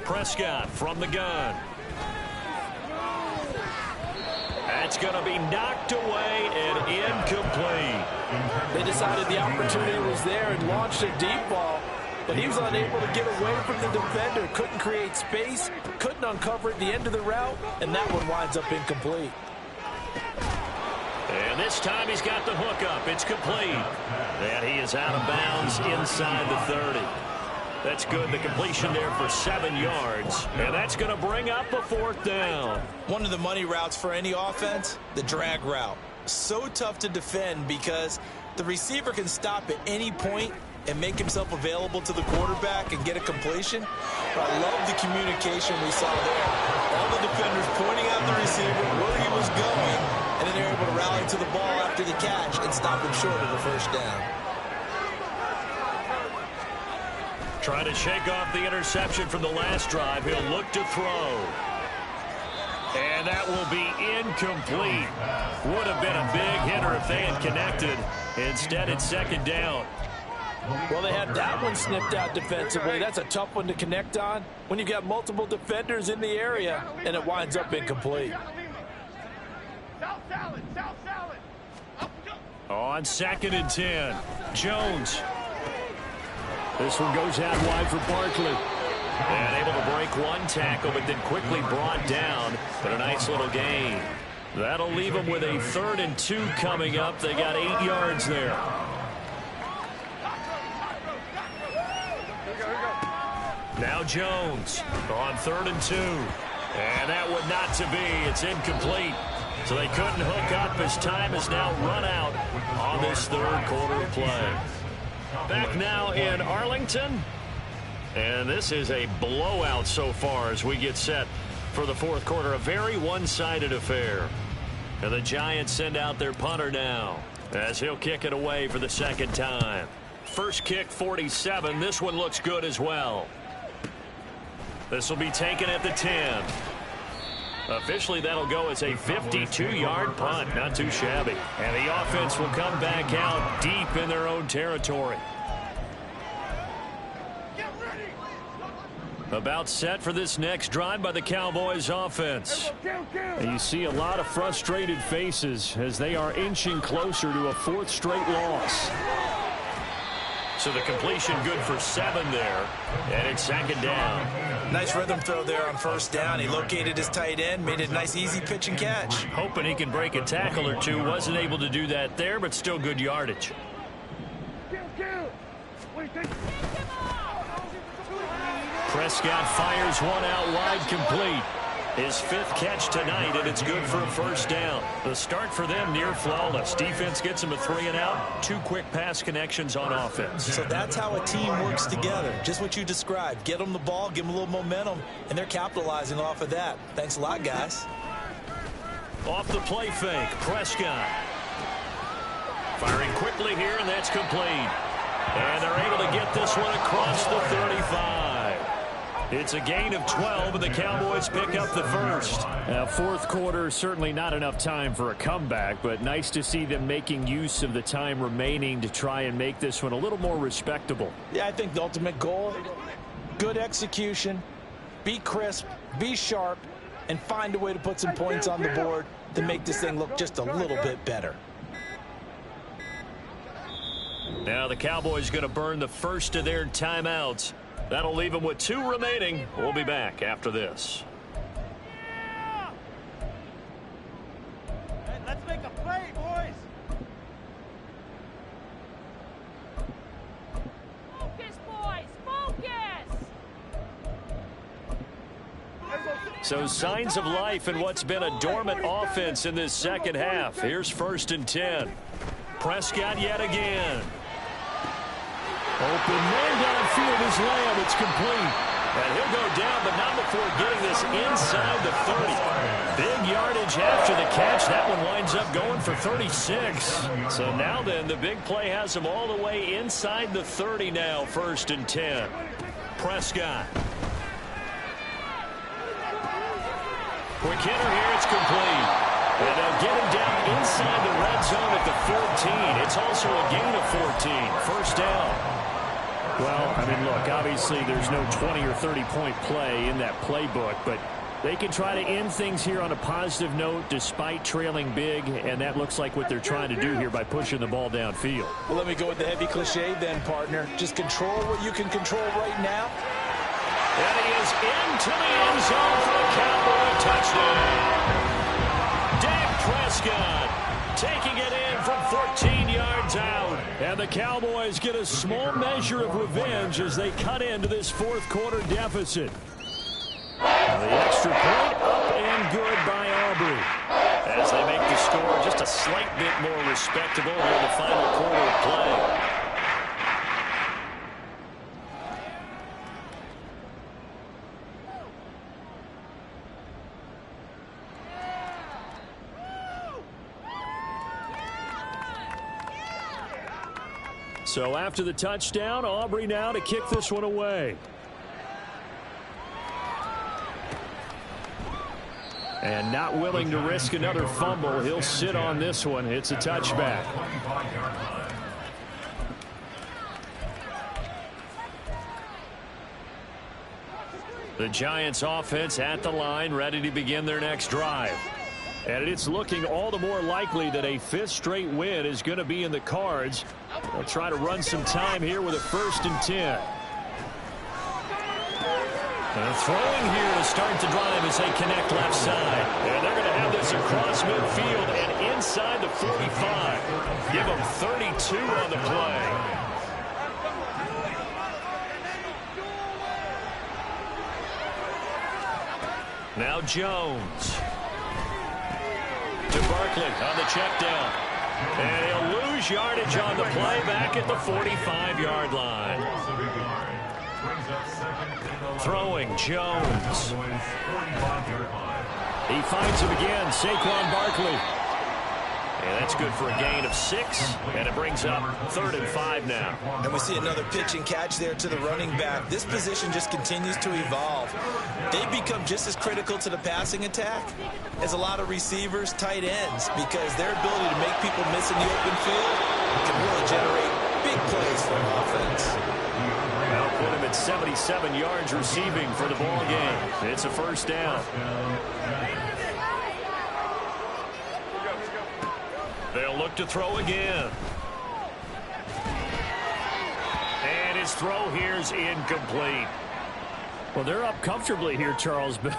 Prescott from the gun. That's going to be knocked away and incomplete. They decided the opportunity was there and launched a deep ball, but he was unable to get away from the defender. Couldn't create space, couldn't uncover at the end of the route, and that one winds up incomplete. And this time he's got the hook up. It's complete. And he is out of bounds inside the 30. That's good. The completion there for 7 yards. And that's going to bring up a fourth down. One of the money routes for any offense, the drag route. So tough to defend because the receiver can stop at any point and make himself available to the quarterback and get a completion. But I love the communication we saw there. All the defenders pointing out the receiver where he was going, and then they're able to rally to the ball after the catch and stop him short of the first down. Trying to shake off the interception from the last drive. He'll look to throw. And that will be incomplete. Would have been a big hitter if they had connected. Instead, it's second down. Well, they had that one snipped out defensively. That's a tough one to connect on when you've got multiple defenders in the area, and it winds up incomplete. On second and 10, Jones. This one goes out wide for Barkley. And able to break one tackle, but then quickly brought down. But a nice little gain. That'll leave them with a 3rd and 2 coming up. They got 8 yards there. Now Jones on 3rd and 2. And that would not to be. It's incomplete. So they couldn't hook up as time is now run out on this 3rd quarter of play. Back now in Arlington. And this is a blowout so far as we get set for the 4th quarter. A very one-sided affair. And the Giants send out their punter now as he'll kick it away for the 2nd time. First kick, 47. This one looks good as well. This will be taken at the 10. Officially, that'll go as a 52-yard punt. Not too shabby. And the offense will come back out deep in their own territory. About set for this next drive by the Cowboys offense. And you see a lot of frustrated faces as they are inching closer to a 4th straight loss. So the completion good for 7 there. And it's 2nd down. Nice rhythm throw there on 1st down. He located his tight end, made it a nice easy pitch and catch. Hoping he can break a tackle or two. Wasn't able to do that there, but still good yardage. Prescott fires one out wide, complete. His 5th catch tonight, and it's good for a 1st down. The start for them near flawless. Defense gets him a 3 and out. 2 quick pass connections on offense. So that's how a team works together. Just what you described. Get them the ball, give them a little momentum, and they're capitalizing off of that. Thanks a lot, guys. Off the play fake, Prescott. Firing quickly here, and that's complete. And they're able to get this one across the 35. It's a gain of 12, and the Cowboys pick up the 1st. Now, 4th quarter, certainly not enough time for a comeback, but nice to see them making use of the time remaining to try and make this one a little more respectable. Yeah, I think the ultimate goal, good execution, be crisp, be sharp, and find a way to put some points on the board to make this thing look just a little bit better. Now the Cowboys going to burn the first of their timeouts. That'll leave them with 2 remaining. We'll be back after this. Hey, let's make a play, boys. Focus, boys, focus. So signs of life in what's been a dormant offense in this 2nd half. Here's 1st and 10. Prescott yet again. Open man downfield is Lamb. It's complete. And he'll go down, but not before getting this inside the 30. Big yardage after the catch. That one winds up going for 36. So now then, the big play has him all the way inside the 30 now, 1st and 10. Prescott. Quick hitter here, it's complete. And they'll get him down inside the red zone at the 14. It's also a gain of 14. 1st down. Well, I mean, look, obviously there's no 20 or 30-point play in that playbook, but they can try to end things here on a positive note despite trailing big, and that looks like what they're trying to do here by pushing the ball downfield. Well, let me go with the heavy cliche then, partner. Just control what you can control right now. And he is into the end zone for a Cowboy touchdown. Dak Prescott taking it in from 14 yards out. And the Cowboys get a small measure of revenge as they cut into this 4th quarter deficit. The extra point up and good by Aubrey. As they make the score just a slight bit more respectable in the final quarter of play. So after the touchdown, Aubrey now to kick this one away. And not willing to risk another fumble. He'll sit on this one. It's a touchback. The Giants offense at the line, ready to begin their next drive. And it's looking all the more likely that a 5th straight win is going to be in the cards. They'll try to run some time here with a 1st and 10. And throwing here to start the drive as they connect left side. And they're going to have this across midfield and inside the 45. Give them 32 on the play. Now Jones. To Barkley on the check down. And he'll lose yardage on the play back at the 45-yard line. Throwing Jones. He finds him again, Saquon Barkley. And that's good for a gain of 6, and it brings up 3rd and 5 now. And we see another pitch and catch there to the running back. This position just continues to evolve. They become just as critical to the passing attack as a lot of receivers, tight ends, because their ability to make people miss in the open field can really generate big plays for an offense. Now put him at had 77 yards receiving for the ball game. It's a first down. They'll look to throw again. And his throw here's incomplete. Well, they're up comfortably here, Charles, but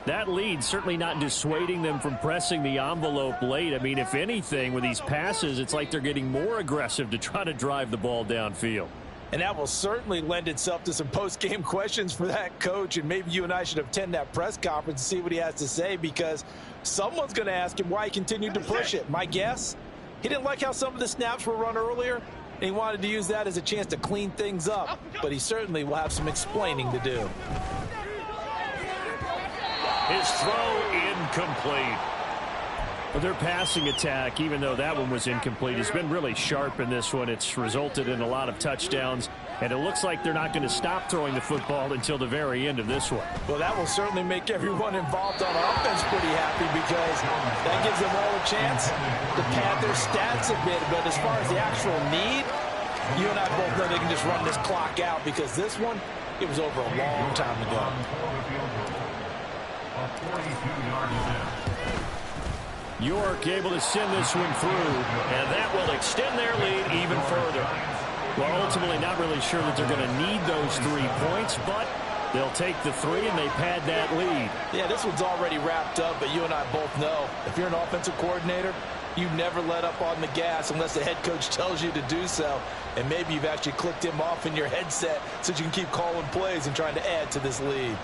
that lead certainly not dissuading them from pressing the envelope late. I mean, if anything, with these passes, it's like they're getting more aggressive to try to drive the ball downfield. And that will certainly lend itself to some post-game questions for that coach, and maybe you and I should attend that press conference and see what he has to say, because someone's going to ask him why he continued to push it. My guess, he didn't like how some of the snaps were run earlier, and he wanted to use that as a chance to clean things up, but he certainly will have some explaining to do. His throw incomplete. Well, their passing attack, even though that one was incomplete, has been really sharp in this one. It's resulted in a lot of touchdowns, and it looks like they're not going to stop throwing the football until the very end of this one. Well, that will certainly make everyone involved on offense pretty happy, because that gives them all a chance to pad their stats a bit. But as far as the actual need, you and I both know they can just run this clock out, because this one, it was over a long time ago. 42 yards. York able to send this one through, and that will extend their lead even further. Well, ultimately not really sure that they're going to need those 3 points, but they'll take the 3 and they pad that lead. Yeah, this one's already wrapped up, but you and I both know if you're an offensive coordinator, you never let up on the gas unless the head coach tells you to do so. And maybe you've actually clicked him off in your headset so you can keep calling plays and trying to add to this lead.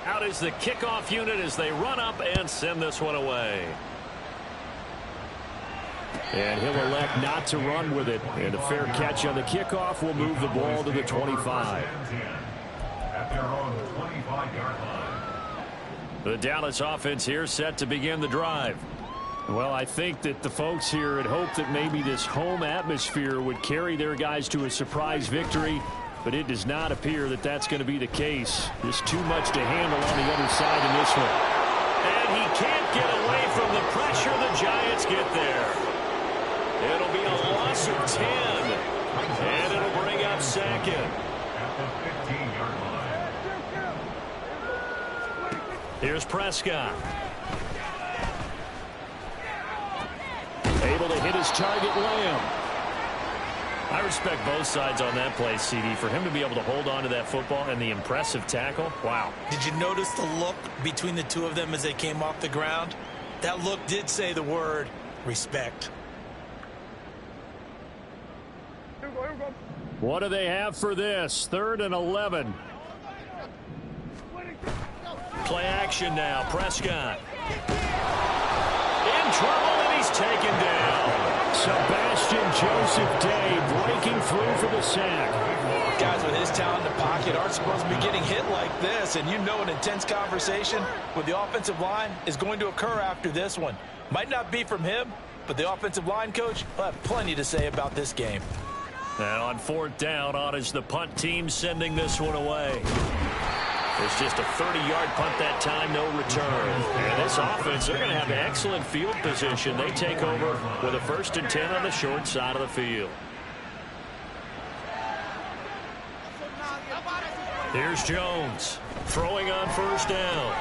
Out is the kickoff unit as they run up and send this one away. And he'll elect not to run with it. And a fair catch on the kickoff will move the ball to the 25. At their own 25-yard line. The Dallas offense here set to begin the drive. Well, I think that the folks here had hoped that maybe this home atmosphere would carry their guys to a surprise victory, but it does not appear that that's going to be the case. Just too much to handle on the other side in this one. And he can't get away from the pressure. The Giants get there. It'll be a loss of 10. And it'll bring up second. At the 15-yard line. Here's Prescott. Able to hit his target, Lamb. I respect both sides on that play, CD. For him to be able to hold on to that football and the impressive tackle, wow. Did you notice the look between the two of them as they came off the ground? That look did say the word respect. What do they have for this? 3rd and 11. Play action now. Prescott. In trouble, and he's taken down. Sebastian Joseph Day breaking through for the sack. Guys with his talent in the pocket aren't supposed to be getting hit like this, and you know an intense conversation with the offensive line is going to occur after this one. Might not be from him, but the offensive line coach will have plenty to say about this game. And on 4th down, on is the punt team sending this one away. It's just a 30-yard punt that time, no return. And this offense, they're going to have excellent field position. They take over with a 1st and 10 on the short side of the field. Here's Jones throwing on 1st down.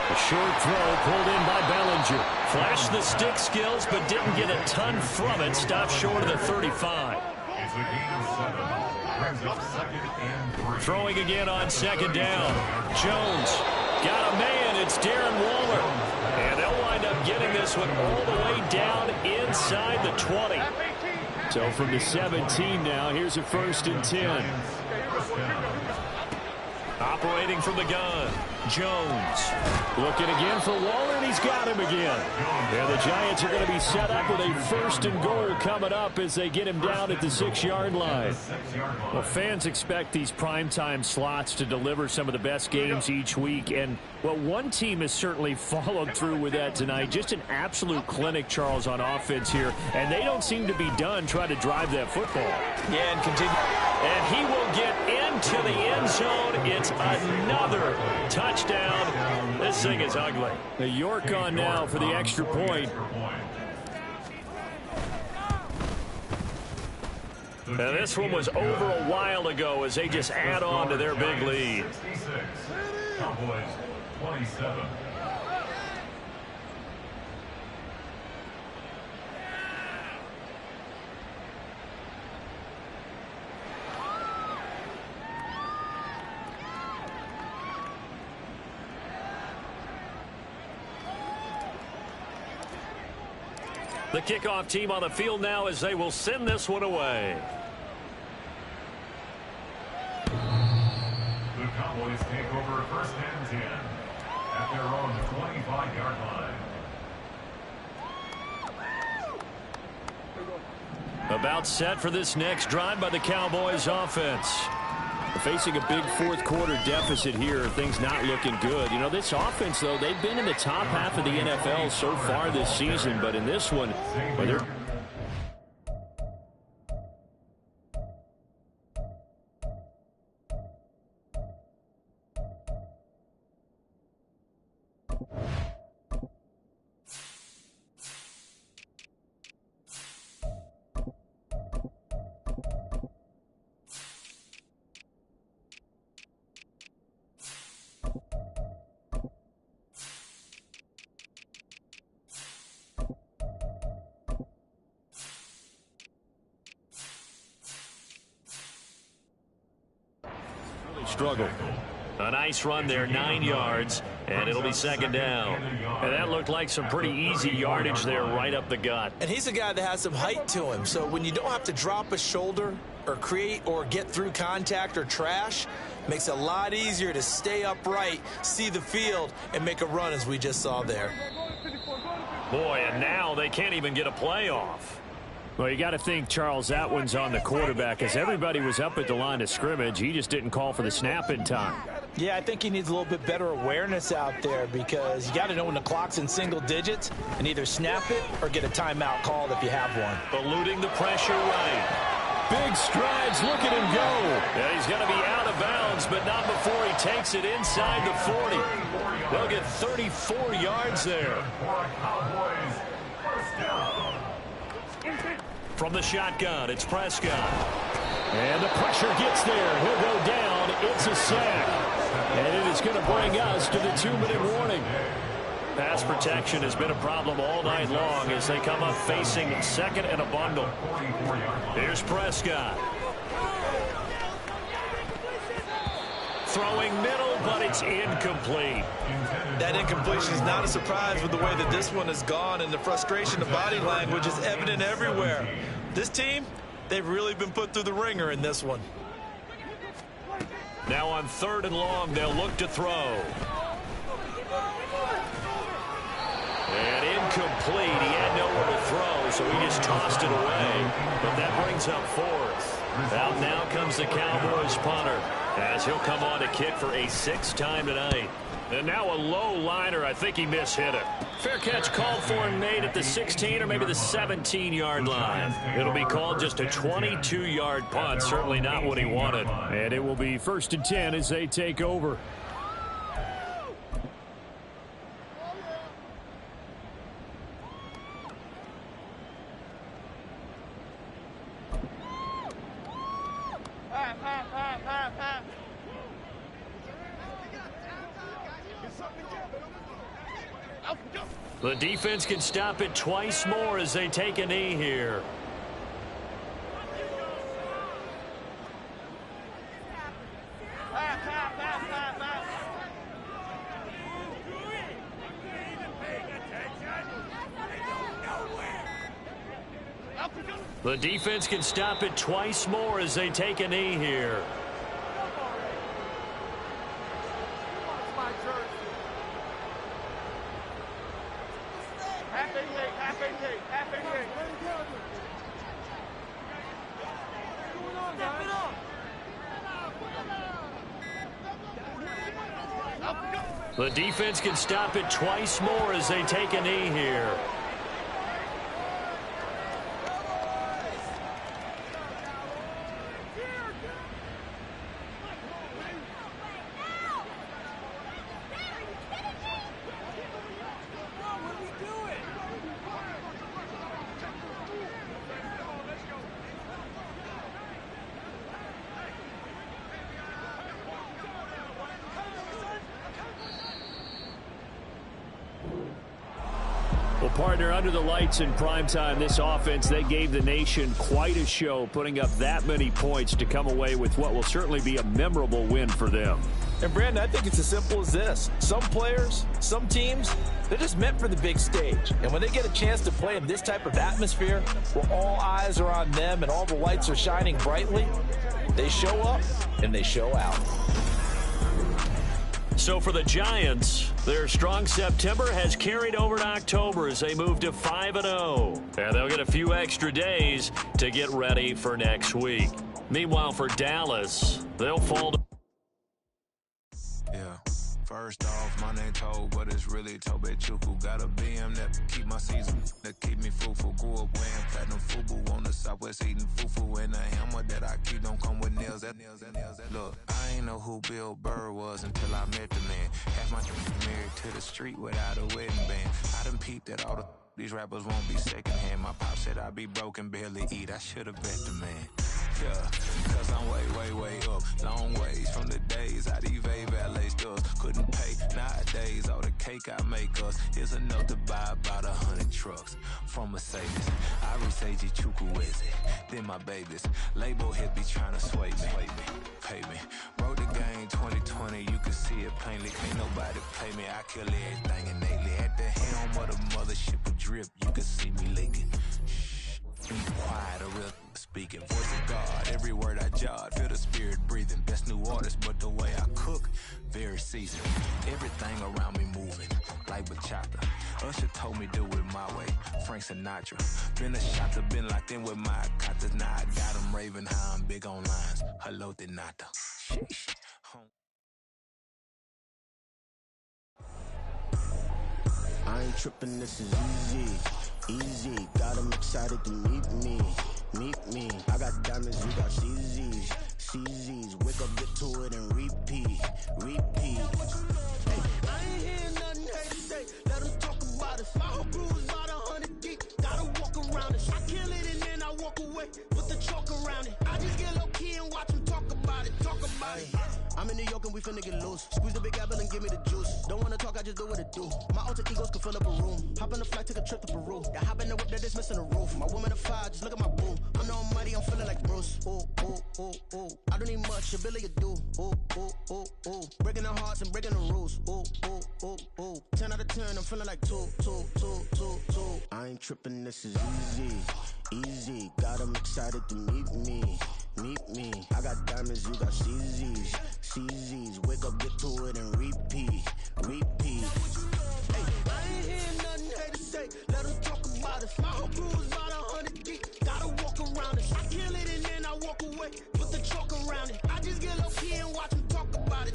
A short throw pulled in by Bellinger. Flashed the stick skills, but didn't get a ton from it. Stopped short of the 35. It's a gain of 7. Brings up 2nd and 3. Throwing again on 2nd down. Jones got a man. It's Darren Waller. And they'll wind up getting this one all the way down inside the 20. So from the 17 now, here's a 1st and 10. Operating from the gun, Jones. Looking again for Waller, and he's got him again. And the Giants are going to be set up with a 1st and goal coming up as they get him down at the 6-yard line. Well, fans expect these primetime slots to deliver some of the best games each week. And, well, one team has certainly followed through with that tonight. Just an absolute clinic, Charles, on offense here. And they don't seem to be done trying to drive that football. Yeah, and continue. And he will get in into the end zone. It's another touchdown. This thing is ugly. The York on now for the extra point. Now this one was over a while ago as they just add on to their big lead. Cowboys 27. The kickoff team on the field now as they will send this one away. The Cowboys take over first and 10 at their own 25-yard line. About set for this next drive by the Cowboys offense. Facing a big fourth quarter deficit here, things not looking good. You know, this offense, though, they've been in the top half of the NFL so far this season, but in this one, well, they're... struggle. A nice run there, 9 yards, and it'll be second down. And that looked like some pretty easy yardage there right up the gut. And he's a guy that has some height to him, so when you don't have to drop a shoulder or create or get through contact or trash, makes it a lot easier to stay upright, see the field, and make a run as we just saw there. Boy, and now they can't even get a play off. Well, you got to think, Charles, that one's on the quarterback, as everybody was up at the line of scrimmage. He just didn't call for the snap in time. Yeah, I think he needs a little bit better awareness out there because you got to know when the clock's in single digits and either snap it or get a timeout called if you have one. Eluding the pressure right. Big strides. Look at him go. Yeah, he's going to be out of bounds, but not before he takes it inside the 40. They'll get 34 yards there. From the shotgun, it's Prescott. And the pressure gets there. He'll go down. It's a sack. And it is going to bring us to the 2-minute warning. Pass protection has been a problem all night long as they come up facing second and a bundle. Here's Prescott. Throwing middle, but it's incomplete. That incompletion is not a surprise with the way that this one has gone, and the frustration of body language is evident everywhere. This team, they've really been put through the ringer in this one. Now on 3rd and long, they'll look to throw. And incomplete. He had nowhere to throw, so he just tossed it away. But that brings up 4th. Out now comes the Cowboys punter, as he'll come on to kick for a 6th time tonight. And now a low liner. I think he mishit it. Fair catch called for and made at the 16 or maybe the 17-yard line. It'll be called just a 22-yard punt. Certainly not what he wanted. And it will be 1st and 10 as they take over. The defense can stop it twice more as they take a knee here. The defense can stop it twice more as they take a knee here. The defense can stop it twice more as they take a knee here. Well, partner, under the lights in primetime, this offense, they gave the nation quite a show, putting up that many points to come away with what will certainly be a memorable win for them. And, Brandon, I think it's as simple as this. Some players, some teams, they're just meant for the big stage. And when they get a chance to play in this type of atmosphere where all eyes are on them and all the lights are shining brightly, they show up and they show out. So for the Giants, their strong September has carried over to October as they move to 5-0. And they'll get a few extra days to get ready for next week. Meanwhile, for Dallas, they'll fall to... Yeah. First off, my name Toad, but it's really Tobe Chuku. Got a BM that keep my season, that keep me fruitful. Grew up wearing platinum FUBU on the Southwest eating fufu. And the hammer that I keep don't come with nails. Look, I ain't know who Bill Burr was until I met the man. Half my married to the street without a wedding band. I done peeped that all these rappers won't be secondhand. My pop said I'd be broke and barely eat. I should've bet the man. Yeah, cause I'm way up, long ways from the days I evade valet stores. Couldn't pay nowadays, all the cake I make us is enough to buy about 100 trucks from Mercedes. I reach Chukwueze, then my babies. Label hit be trying to sway me, pay me. Broke the game 2020, you can see it plainly. Can't nobody play me, I kill everything innately. At the helm of the mothership of drip, you can see me leaking. Be quiet, a real speaking. Voice of God, every word I jot. Feel the spirit breathing. Best new artist, but the way I cook, very seasoned. Everything around me moving, like bachata. Usher told me do it my way. Frank Sinatra. Been a shotter, been locked in with my katas. Now I got them raving how I'm big on lines. Hello, Denata. Sheesh. I ain't tripping, this is easy, got them excited to meet me. I got diamonds, you got CZs, wake up, get to it and repeat. Hey, I ain't hear nothing hate to say, let them talk about us. My whole crew is about 100 deep, gotta walk around it. I kill it and then I walk away, put the chalk around it. I just get low key and watch them talk about it. I'm in New York and we finna get loose. Squeeze the big apple and give me the juice. Don't wanna talk, I just do what it do. My alter egos can fill up a room. Hop on the flight, take a trip to Peru. Yeah, hop in the whip that is missing a roof. My woman a fire, just look at my boo. I'm the almighty, I'm feeling like Bruce. Ooh. I don't need much, ability to do. Ooh. Breaking the hearts and breaking the rules. Ooh. 10 out of 10, I'm feeling like two. I ain't tripping, this is easy. Got them excited to meet me. I got diamonds, you got CZs, wake up, get to it and repeat. Hey, I ain't hear nothing hate to say, let them talk about us. My whole crew is about 100 deep, gotta walk around it. I kill it and then I walk away, put the chalk around it. I just get low key and watch them talk about it.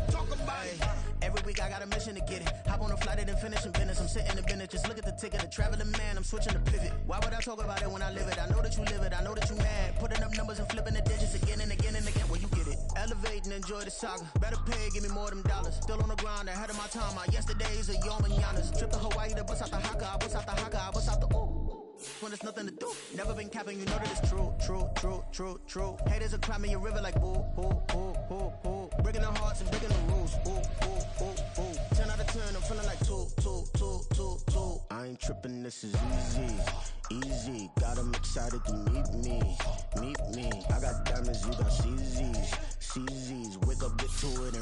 Every week I got a mission to get it. Hop on a flight and then finish in business. I'm sitting in business, just look at the ticket. A traveling man, I'm switching to pivot. Why would I talk about it when I live it? I know that you live it, I know that you mad. Putting up numbers and flipping the digits again and again. Well, you get it. Elevate and enjoy the saga. Better pay, give me more of them dollars. Still on the grind, ahead of my time. My yesterdays are your mananas. Trip to Hawaii to bust out the haka. I bust out the ooh. When there's nothing to do. Never been capping, you know that it's true. Haters are climbing your river like ooh. Breaking the hearts and breaking the rules. Ooh. 10 out of 10, I'm feeling like two. I ain't tripping, this is easy. Got them excited to meet me. I got diamonds, you got CZs, wake up, get to it